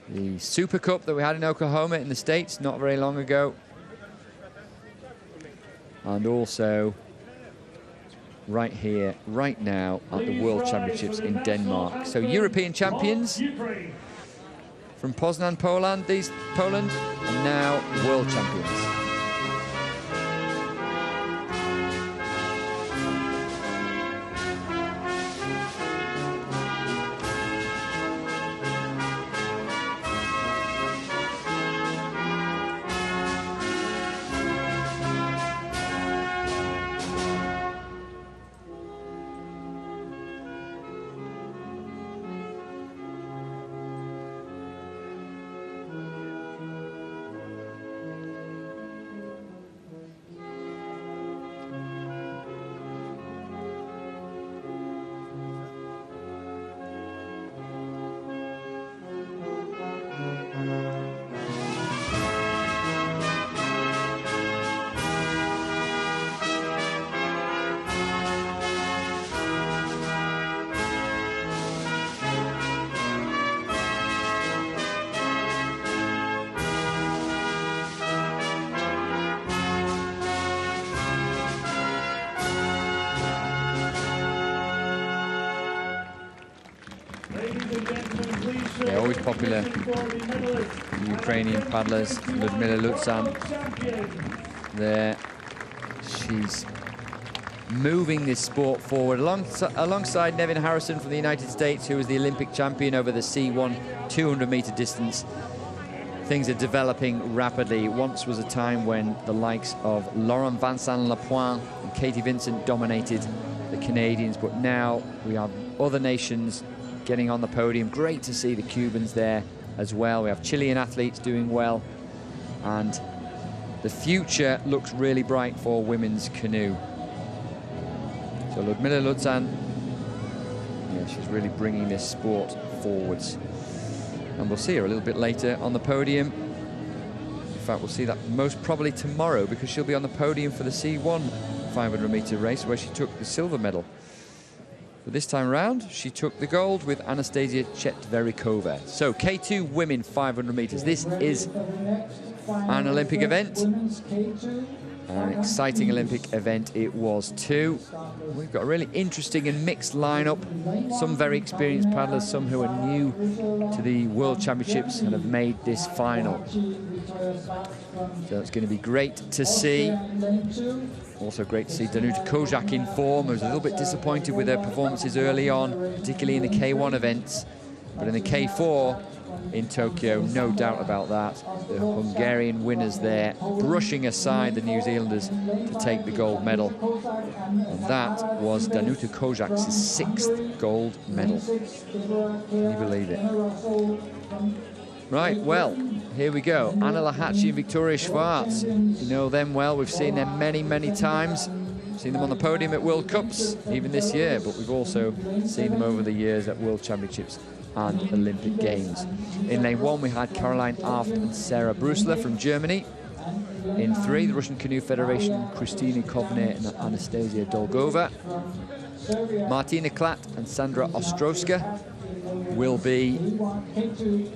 the Super Cup that we had in Oklahoma in the States not very long ago, and also right here, right now at the World Championships in Denmark. So European champions from Poznan, Poland, and now world champions. They're always popular, the Ukrainian paddlers. Ludmila Lutzan there. She's moving this sport forward alongside Nevin Harrison from the United States, who was the Olympic champion over the C1 200-meter distance. Things are developing rapidly. Once was a time when the likes of Laurent Vincent Lapointe and Katie Vincent dominated the Canadians, but now we have other nations getting on the podium. Great to see the Cubans there as well. We have Chilean athletes doing well, and the future looks really bright for women's canoe. So Ludmila Lutzan, yeah, she's really bringing this sport forwards, and we'll see her a little bit later on the podium. In fact, we'll see that most probably tomorrow, because she'll be on the podium for the C1 500-meter race, where she took the silver medal. But this time around, she took the gold with Anastasia Chetverikova. So K2 women 500 meters. This is an Olympic event. An exciting Olympic event it was too. We've got a really interesting and mixed lineup. Some very experienced paddlers, some who are new to the World Championships and have made this final. So it's going to be great to see. Also great to see Canoe-Kayak in form. I was a little bit disappointed with her performances early on, particularly in the K1 events. But in the K4 in Tokyo, no doubt about that. The Hungarian winners there, brushing aside the New Zealanders to take the gold medal. And that was Canoe-Kayak's 6th gold medal. Can you believe it? Right, well, here we go. Anna Lahatchi and Victoria Schwarz. You know them well. We've seen them many, many times. We've seen them on the podium at World Cups, even this year, but we've also seen them over the years at World Championships and Olympic Games. In lane 1, we had Caroline Aft and Sarah Brusler from Germany. In 3, the Russian Canoe Federation, Kristina Kovner and Anastasia Dolgova. Martina Klatt and Sandra Ostrowska will be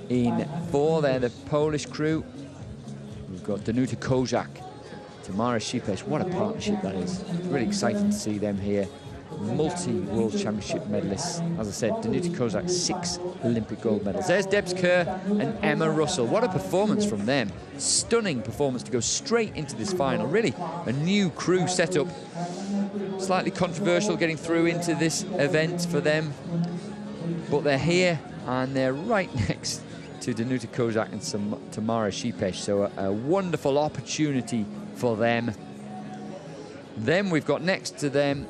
in 4. They're the Polish crew. We've got Canoe-Kayak, Tamara Shipesh. What a partnership that is. Really exciting to see them here. Multi-World Championship medalists. As I said, Canoe-Kayak 6 Olympic gold medals. There's Debs Kerr and Emma Russell. What a performance from them. Stunning performance to go straight into this final. Really a new crew setup. Slightly controversial getting through into this event for them. but they're here and they're right next to Canoe-Kayak and Tamara Šipež, so a wonderful opportunity for them. Then we've got next to them,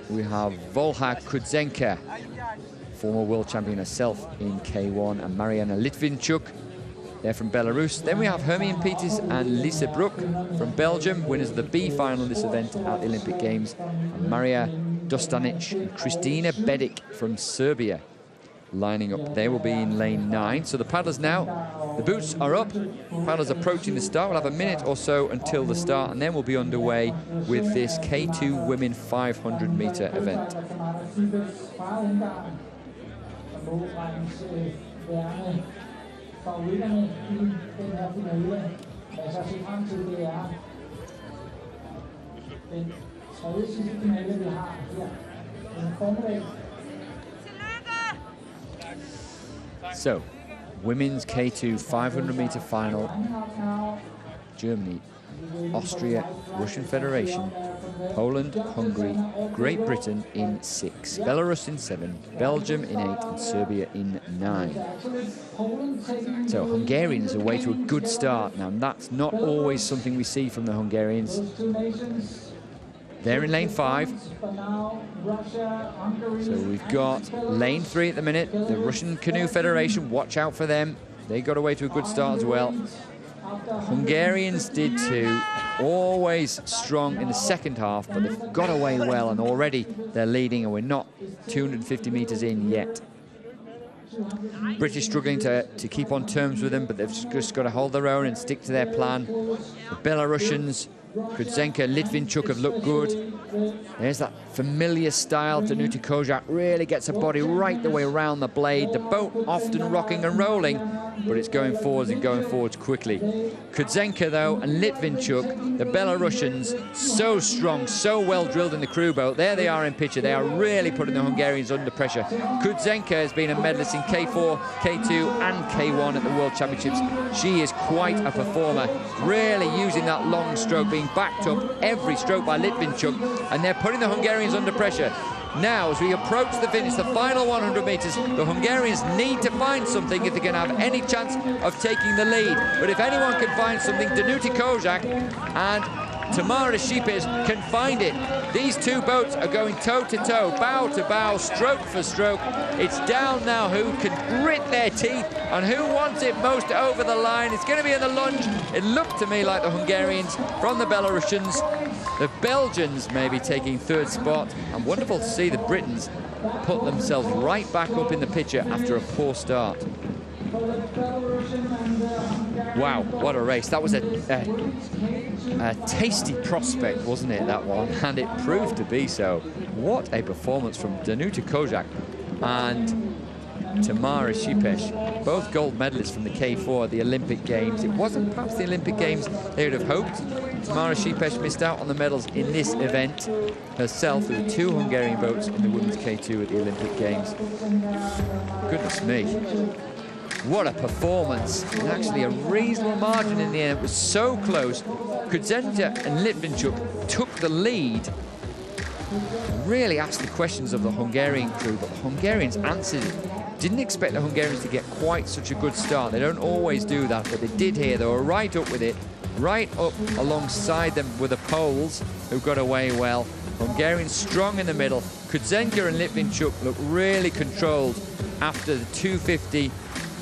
we have Volha Kudzenka, former world champion herself in K1, and Mariana Litvinchuk. They're from Belarus. Then we have Hermine Peters and Lisa Brook from Belgium, winners of the B final in this event at the Olympic Games. And Maria Dostanic and Kristina Bedic from Serbia lining up. They will be in lane 9. So the paddlers now, the boots are up. Paddlers approaching the start. We'll have a minute or so until the start, and then we'll be underway with this K2 Women 500-meter event. Favoritterne i den her finale, altså se frem til, det er den tredje sidste finale, vi har her den formiddag. So, women's K2 500-meter final. Germany, Austria, Russian Federation, Poland, Hungary, Great Britain in 6, Belarus in 7, Belgium in 8, and Serbia in 9. So Hungarians are away to a good start. Now that's not always something we see from the Hungarians. They're in lane 5. So we've got lane 3 at the minute. The Russian Canoe Federation, watch out for them. They got away to a good start as well. Hungarians did too, always strong in the second half, but they've got away well, and already they're leading, and we're not 250 meters in yet. British struggling to keep on terms with them, but they've just got to hold their own and stick to their plan. The Belarusians, Kudzenka, Litvinchuk have looked good. There's that familiar style. Canoe-Kayak really gets her body right the way around the blade. The boat often rocking and rolling, but it's going forwards and going forwards quickly. Kudzenka, though, and Litvinchuk, the Belarusians, so strong, so well drilled in the crew boat. There they are in picture. They are really putting the Hungarians under pressure. Kudzenka has been a medalist in K4, K2, and K1 at the World Championships. She is quite a performer, really using that long stroke, being backed up every stroke by Litvinchuk, and they're putting the Hungarians under pressure. Now, as we approach the finish, the final 100 meters, the Hungarians need to find something if they're going to have any chance of taking the lead. But if anyone can find something, Canoe-Kayak and Tamara Šipež can find it. These two boats are going toe-to-toe, bow to bow, stroke for stroke. It's down now who can grit their teeth and who wants it most over the line. It's going to be in the lunge. It looked to me like the Hungarians from the Belarusians. The Belgians maybe taking third spot, and wonderful to see the Britons put themselves right back up in the picture after a poor start. Wow, what a race. That was a tasty prospect, wasn't it, that one? And it proved to be so. What a performance from Canoe-Kayak and Tamara Šipež, both gold medalists from the K4 at the Olympic Games. It wasn't perhaps the Olympic Games they would have hoped. Tamara Šipež missed out on the medals in this event herself. There were 2 Hungarian boats in the women's K2 at the Olympic Games. Goodness me. What a performance. And actually a reasonable margin in the end. It was so close. Kudzenka and Litvinchuk took the lead. Really asked the questions of the Hungarian crew, but the Hungarians answered it. Didn't expect the Hungarians to get quite such a good start. They don't always do that, but they did here. They were right up with it, right up alongside them with the Poles, who got away well. Hungarians strong in the middle. Kudzenka and Litvinchuk look really controlled after the 250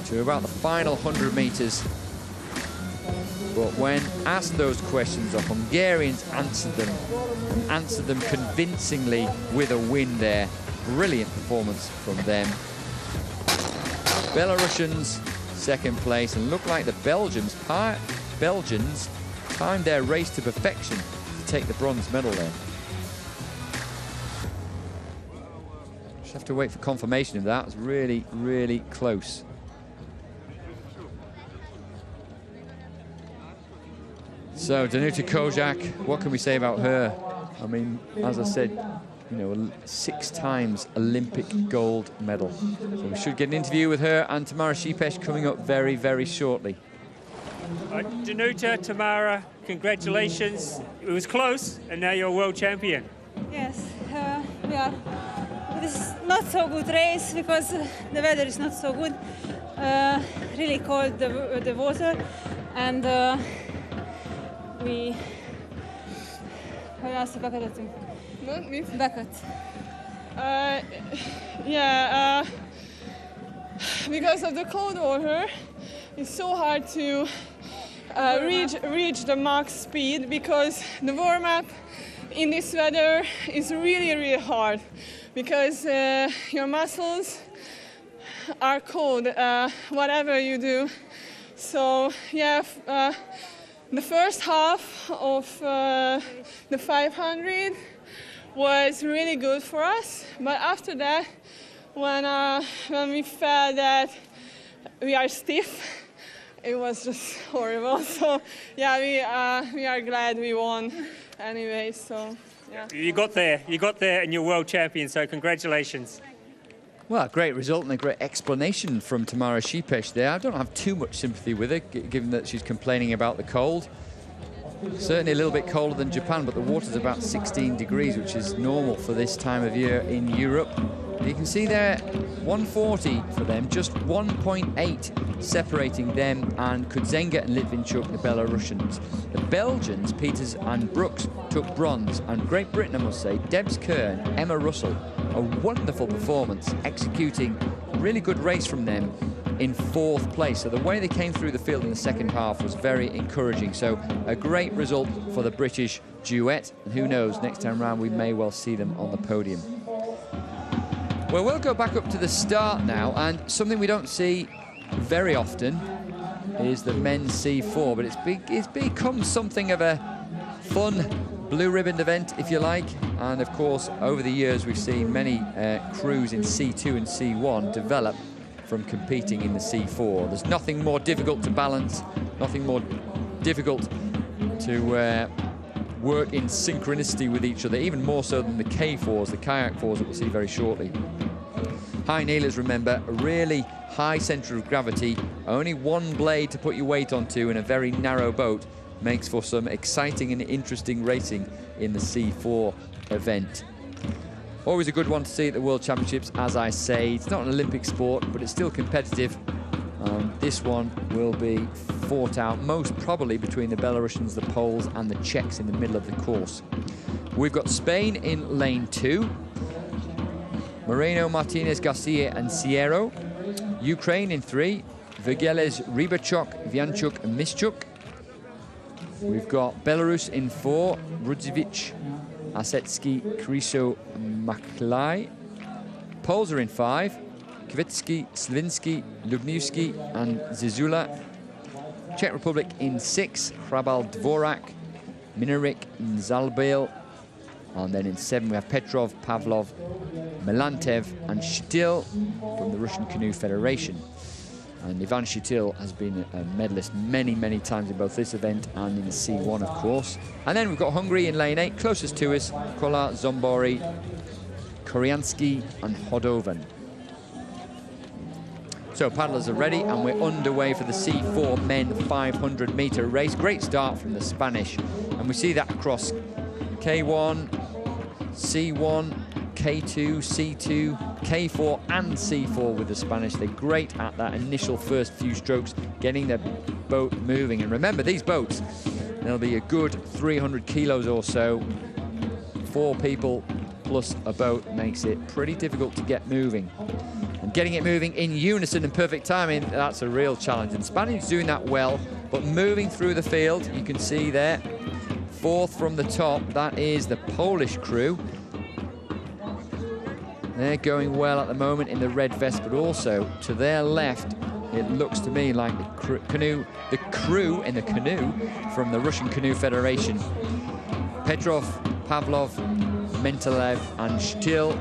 to about the final 100 meters. But when asked those questions, the Hungarians answered them convincingly with a win there. Brilliant performance from them. Belarusians second place, and look like the Belgians timed their race to perfection to take the bronze medal there. Just have to wait for confirmation of that. It was really, really close. So Canoe-Kayak, what can we say about her? I mean, as I said, you know, 6 times Olympic gold medal. So we should get an interview with her and Tamara Šipež coming up very, very shortly. Danuta, Tamara, congratulations. It was close, and now you're world champion. Yes, we are with this is not so good race because the weather is not so good. Really cold the water, and we. Because of the cold water, it's so hard to reach the max speed because the warm-up in this weather is really hard because your muscles are cold whatever you do. So yeah, the first half of the 500 was really good for us, but after that, when we felt that we are stiff, it was just horrible. So yeah, we are glad we won anyway. So yeah. You got there, and you're world champion. So congratulations. Well, great result and a great explanation from Tamara Šipesh there. I don't have too much sympathy with her, given that she's complaining about the cold. Certainly a little bit colder than Japan, but the water's about 16 degrees, which is normal for this time of year in Europe. You can see there, 140 for them, just 1.8 separating them and Kudzenga and Litvinchuk, the Belarusians. The Belgians, Peters and Brooks, took bronze, and Great Britain, I must say, Debs Kerr, Emma Russell, a wonderful performance, executing a really good race from them in 4th place. So the way they came through the field in the second half was very encouraging. So a great result for the British duet, and who knows, next time round we may well see them on the podium. Well, we'll go back up to the start now, and something we don't see very often is the men's C4, but it's become something of a fun blue ribbon event, if you like. And of course, over the years, we've seen many crews in C2 and C1 develop from competing in the C4. There's nothing more difficult to balance, nothing more difficult to work in synchronicity with each other, even more so than the K4s, the kayak 4s that we'll see very shortly. High kneelers, remember, a really high centre of gravity, only one blade to put your weight onto in a very narrow boat, makes for some exciting and interesting racing in the C4 event. Always a good one to see at the World Championships, as I say. It's not an Olympic sport, but it's still competitive. This one will be fought out most probably between the Belarusians, the Poles and the Czechs in the middle of the course. We've got Spain in lane 2. Moreno, Martinez, Garcia and Sierro. Ukraine in 3. Vergeles, Rybachuk, Vianchuk and Mischuk. We've got Belarus in 4. Rudziewicz, Asetsky, Kryso, Maklai. Poles are in 5. Kvitsky, Slinsky, Lubniewski and Zizula. Czech Republic in 6. Hrabal, Dvorak, Minarik, Zalbail. And then in 7 we have Petrov, Pavlov, Melantev and Shtil from the Russian Canoe Federation. And Ivan Shitil has been a medalist many times in both this event and in the C1, of course. And then we've got Hungary in lane 8, closest to us, Kola, Zombori, Koryansky and Hodovan. So paddlers are ready, and we're underway for the C4 men 500-metre race. Great start from the Spanish, and we see that across K1, C1, K2, C2, K4 and C4 with the Spanish. They're great at that initial first few strokes, getting their boat moving. And remember, these boats, they'll be a good 300 kilos or so. 4 people plus a boat makes it pretty difficult to get moving. And getting it moving in unison and perfect timing, that's a real challenge. And Spanish doing that well, but moving through the field, you can see there, 4th from the top, that is the Polish crew. They're going well at the moment in the red vest, but also to their left, it looks to me like the crew in the canoe from the Russian Canoe Federation. Petrov, Pavlov, Mentelev and Shtil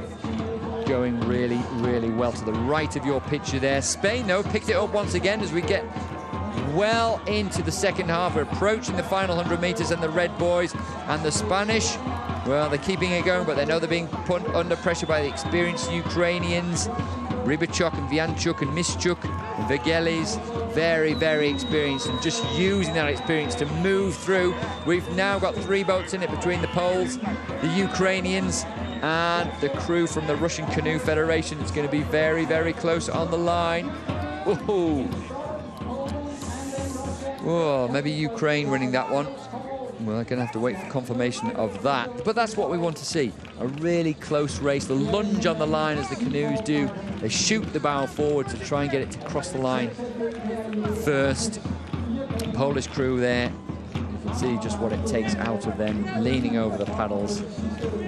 going really well to the right of your picture there. Spain, though, picked it up once again as we get well into the second half. We're approaching the final 100 metres, and the red boys and the Spanish, well, they're keeping it going, but they know they're being put under pressure by the experienced Ukrainians. Rybachuk and Vianchuk and Mischuk and Vergeles, very experienced, and just using that experience to move through. We've now got 3 boats in it between the Poles, the Ukrainians And the crew from the Russian Canoe Federation is going to be very, very close on the line. Whoa. Oh, maybe Ukraine winning that one. We're going to have to wait for confirmation of that. But that's what we want to see. A really close race. The lunge on the line as the canoes do. They shoot the bow forward to try and get it to cross the line first. Polish crew there. You can see just what it takes out of them, leaning over the paddles.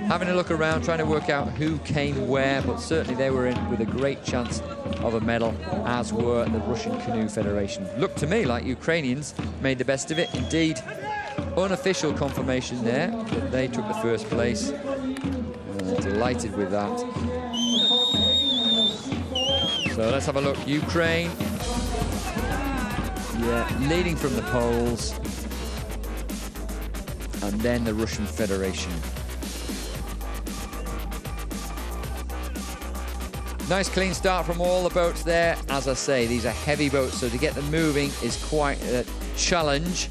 Having a look around, trying to work out who came where, but certainly they were in with a great chance of a medal, as were the Russian Canoe Federation. Looked to me like Ukrainians made the best of it. Indeed, unofficial confirmation there that they took the first place. Delighted with that. So let's have a look. Ukraine, leading from the poles, and then the Russian Federation. Nice clean start from all the boats there. As I say, these are heavy boats, so to get them moving is quite a challenge.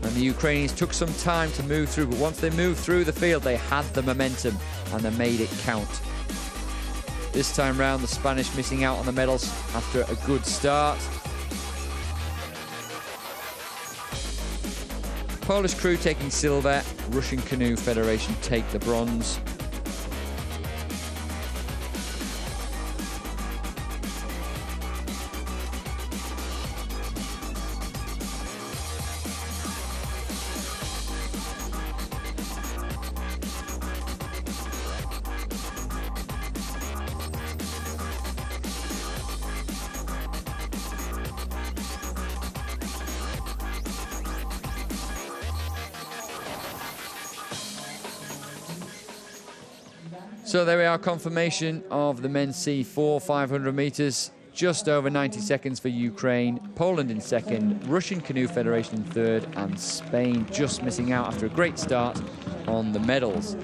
And the Ukrainians took some time to move through, but once they moved through the field, they had the momentum and they made it count. This time round, the Spanish missing out on the medals after a good start. Polish crew taking silver, Russian Canoe Federation take the bronze. So there we are, confirmation of the men's C4, 500 meters, just over 90 seconds for Ukraine, Poland in second, Russian Canoe Federation in third, and Spain just missing out after a great start on the medals.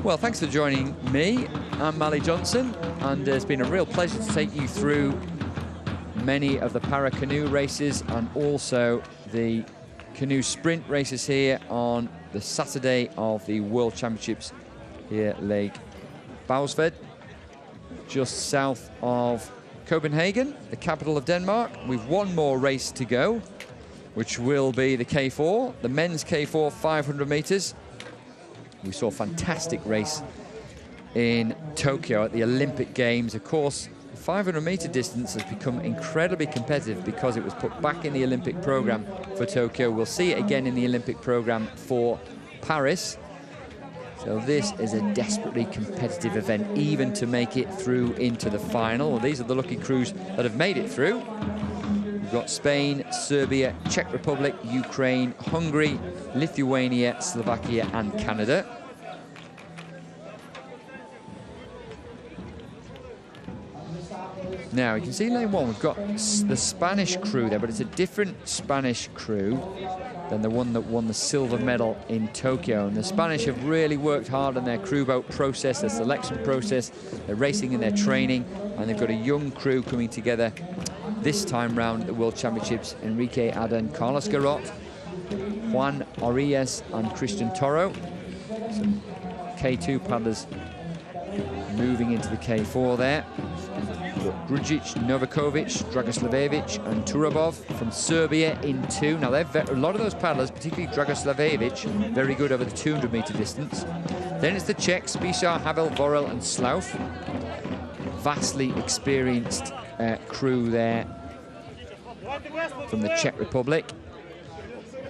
Well, thanks for joining me. I'm Mally Johnson, and it's been a real pleasure to take you through many of the Paracanoe races and also the canoe sprint races here on the Saturday of the World Championships here at Lake Bausved, just south of Copenhagen, the capital of Denmark. We've one more race to go, which will be the K4, the men's K4 500 meters. We saw a fantastic race in Tokyo at the Olympic Games. Of course, the 500 meter distance has become incredibly competitive because it was put back in the Olympic program for Tokyo. We'll see it again in the Olympic program for Paris. So this is a desperately competitive event, even to make it through into the final. Well, these are the lucky crews that have made it through. We've got Spain, Serbia, Czech Republic, Ukraine, Hungary, Lithuania, Slovakia, and Canada. Now, you can see lane one, we've got the Spanish crew there, but it's a different Spanish crew than the one that won the silver medal in Tokyo. And the Spanish have really worked hard on their crew boat process, their selection process, their racing and their training, and they've got a young crew coming together this time round at the World Championships. Enrique Adan, Carlos Garrot, Juan Orillas, and Christian Toro. Some K2 paddlers moving into the K4 there. Grujic, Novakovic, Dragoslavevich, and Turabov from Serbia in two. Now, a lot of those paddlers, particularly Dragoslavevich, very good over the 200 meter distance. Then it's the Czechs, Bishar, Havel, Vorel, and Slauf. Vastly experienced crew there from the Czech Republic.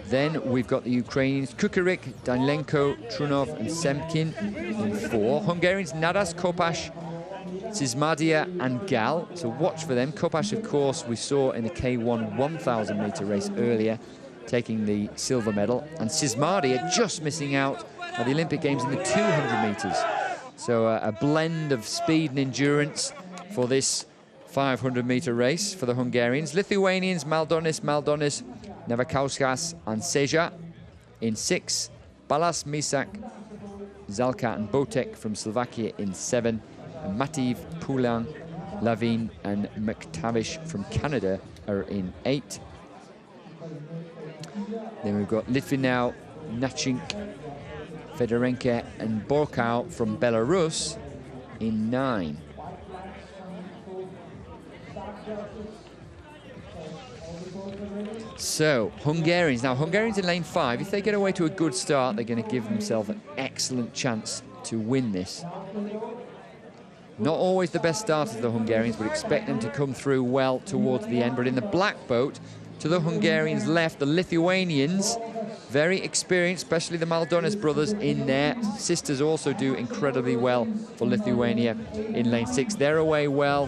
Then we've got the Ukrainians, Kukarik, Danilenko, Trunov, and Semkin in four. Hungarians, Nadas, Kopash, Sismadia, and Gal. So watch for them. Kopash, of course, we saw in the K1 1,000 meter race earlier, taking the silver medal. And Sismadia just missing out at the Olympic Games in the 200 meters. So a blend of speed and endurance for this 500 meter race for the Hungarians. Lithuanians, Maldonis, Navakauskas, and Seja in six. Balas, Misak, Zalka, and Botek from Slovakia in seven. And Mativ, Poulan, Lavin, and McTavish from Canada are in eight. Then we've got Litvinov, Nachink, Fedorenko and Borkau from Belarus in 9. So, Hungarians. Now, Hungarians in lane 5, if they get away to a good start, they're going to give themselves an excellent chance to win this. Not always the best starters, the Hungarians, but expect them to come through well towards the end. But in the black boat, to the Hungarians left, the Lithuanians, very experienced, especially the Maldonis brothers in there. Sisters also do incredibly well for Lithuania in lane 6. They're away well,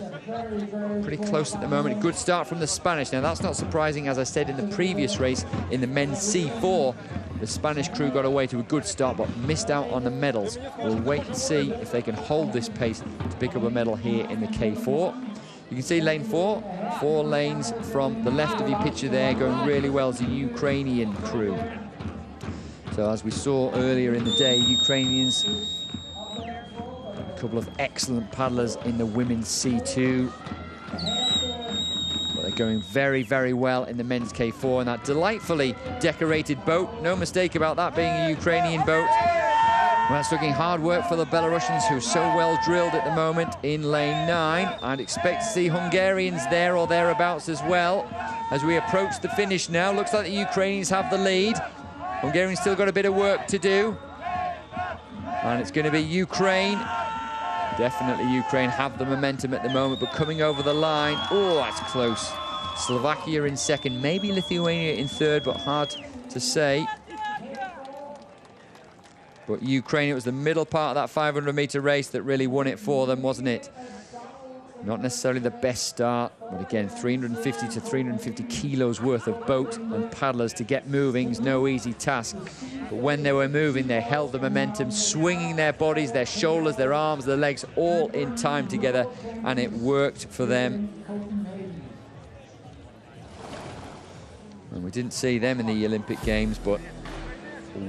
pretty close at the moment. Good start from the Spanish. Now, that's not surprising, as I said in the previous race, in the men's C4, the Spanish crew got away to a good start, but missed out on the medals. We'll wait and see if they can hold this pace to pick up a medal here in the K4. You can see lane 4, 4 lanes from the left of your picture there, going really well as a Ukrainian crew. So as we saw earlier in the day, Ukrainians, a couple of excellent paddlers in the women's C2. But they're going very, very well in the men's K4, and that delightfully decorated boat. No mistake about that being a Ukrainian boat. Well, that's looking hard work for the Belarusians, who are so well drilled at the moment in lane 9. I'd expect to see Hungarians there or thereabouts as well. As we approach the finish now, looks like the Ukrainians have the lead. Hungarians still got a bit of work to do. And it's going to be Ukraine. Definitely Ukraine have the momentum at the moment, but coming over the line, oh, that's close. Slovakia in second, maybe Lithuania in third, but hard to say. But Ukraine, it was the middle part of that 500-meter race that really won it for them, wasn't it? Not necessarily the best start, but again, 350 to 350 kilos worth of boat and paddlers to get moving is no easy task. But when they were moving, they held the momentum, swinging their bodies, their shoulders, their arms, their legs, all in time together, and it worked for them. And we didn't see them in the Olympic Games, but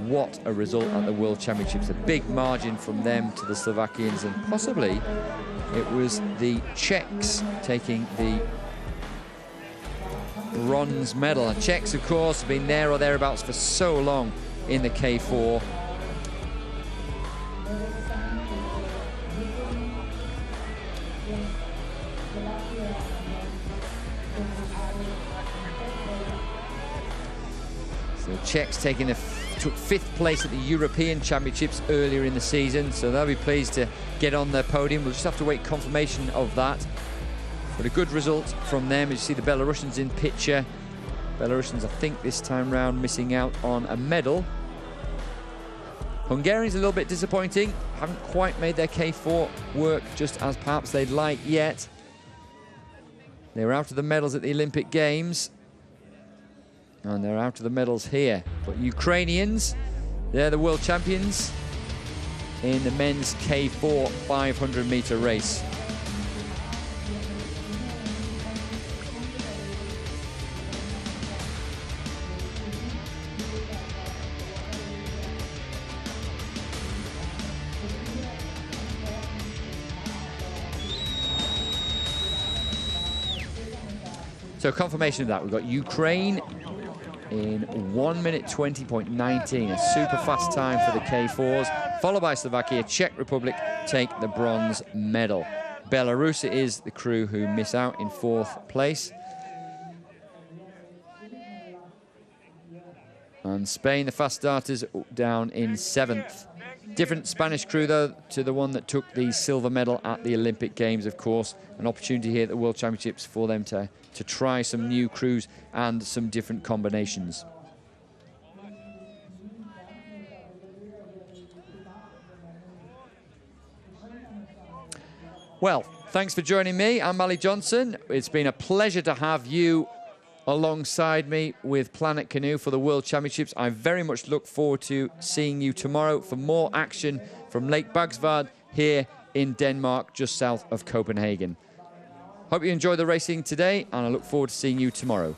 what a result at the World Championships. A big margin from them to the Slovakians, and possibly it was the Czechs taking the bronze medal. And Czechs, of course, have been there or thereabouts for so long in the K4. So the Czechs took 5th place at the European Championships earlier in the season, so they'll be pleased to get on their podium. We'll just have to wait confirmation of that. But a good result from them. As you see the Belarusians in picture. Belarusians, I think, this time round missing out on a medal. Hungarians a little bit disappointing. Haven't quite made their K4 work just as perhaps they'd like yet. They were out of the medals at the Olympic Games. And they're out of the medals here. But Ukrainians, they're the world champions in the men's K4 500-meter race. So confirmation of that, we've got Ukraine in 1 minute 20.19, a super fast time for the K4s, followed by Slovakia. Czech Republic take the bronze medal. Belarus is the crew who miss out in 4th place. And Spain, the fast starters, down in 7th. Different Spanish crew, though, to the one that took the silver medal at the Olympic Games, of course. An opportunity here at the World Championships for them to try some new crews and some different combinations. Well, thanks for joining me. I'm Mally Johnson. It's been a pleasure to have you alongside me with Planet Canoe for the World Championships. I very much look forward to seeing you tomorrow for more action from Lake Bagsvard here in Denmark, just south of Copenhagen. Hope you enjoyed the racing today, and I look forward to seeing you tomorrow.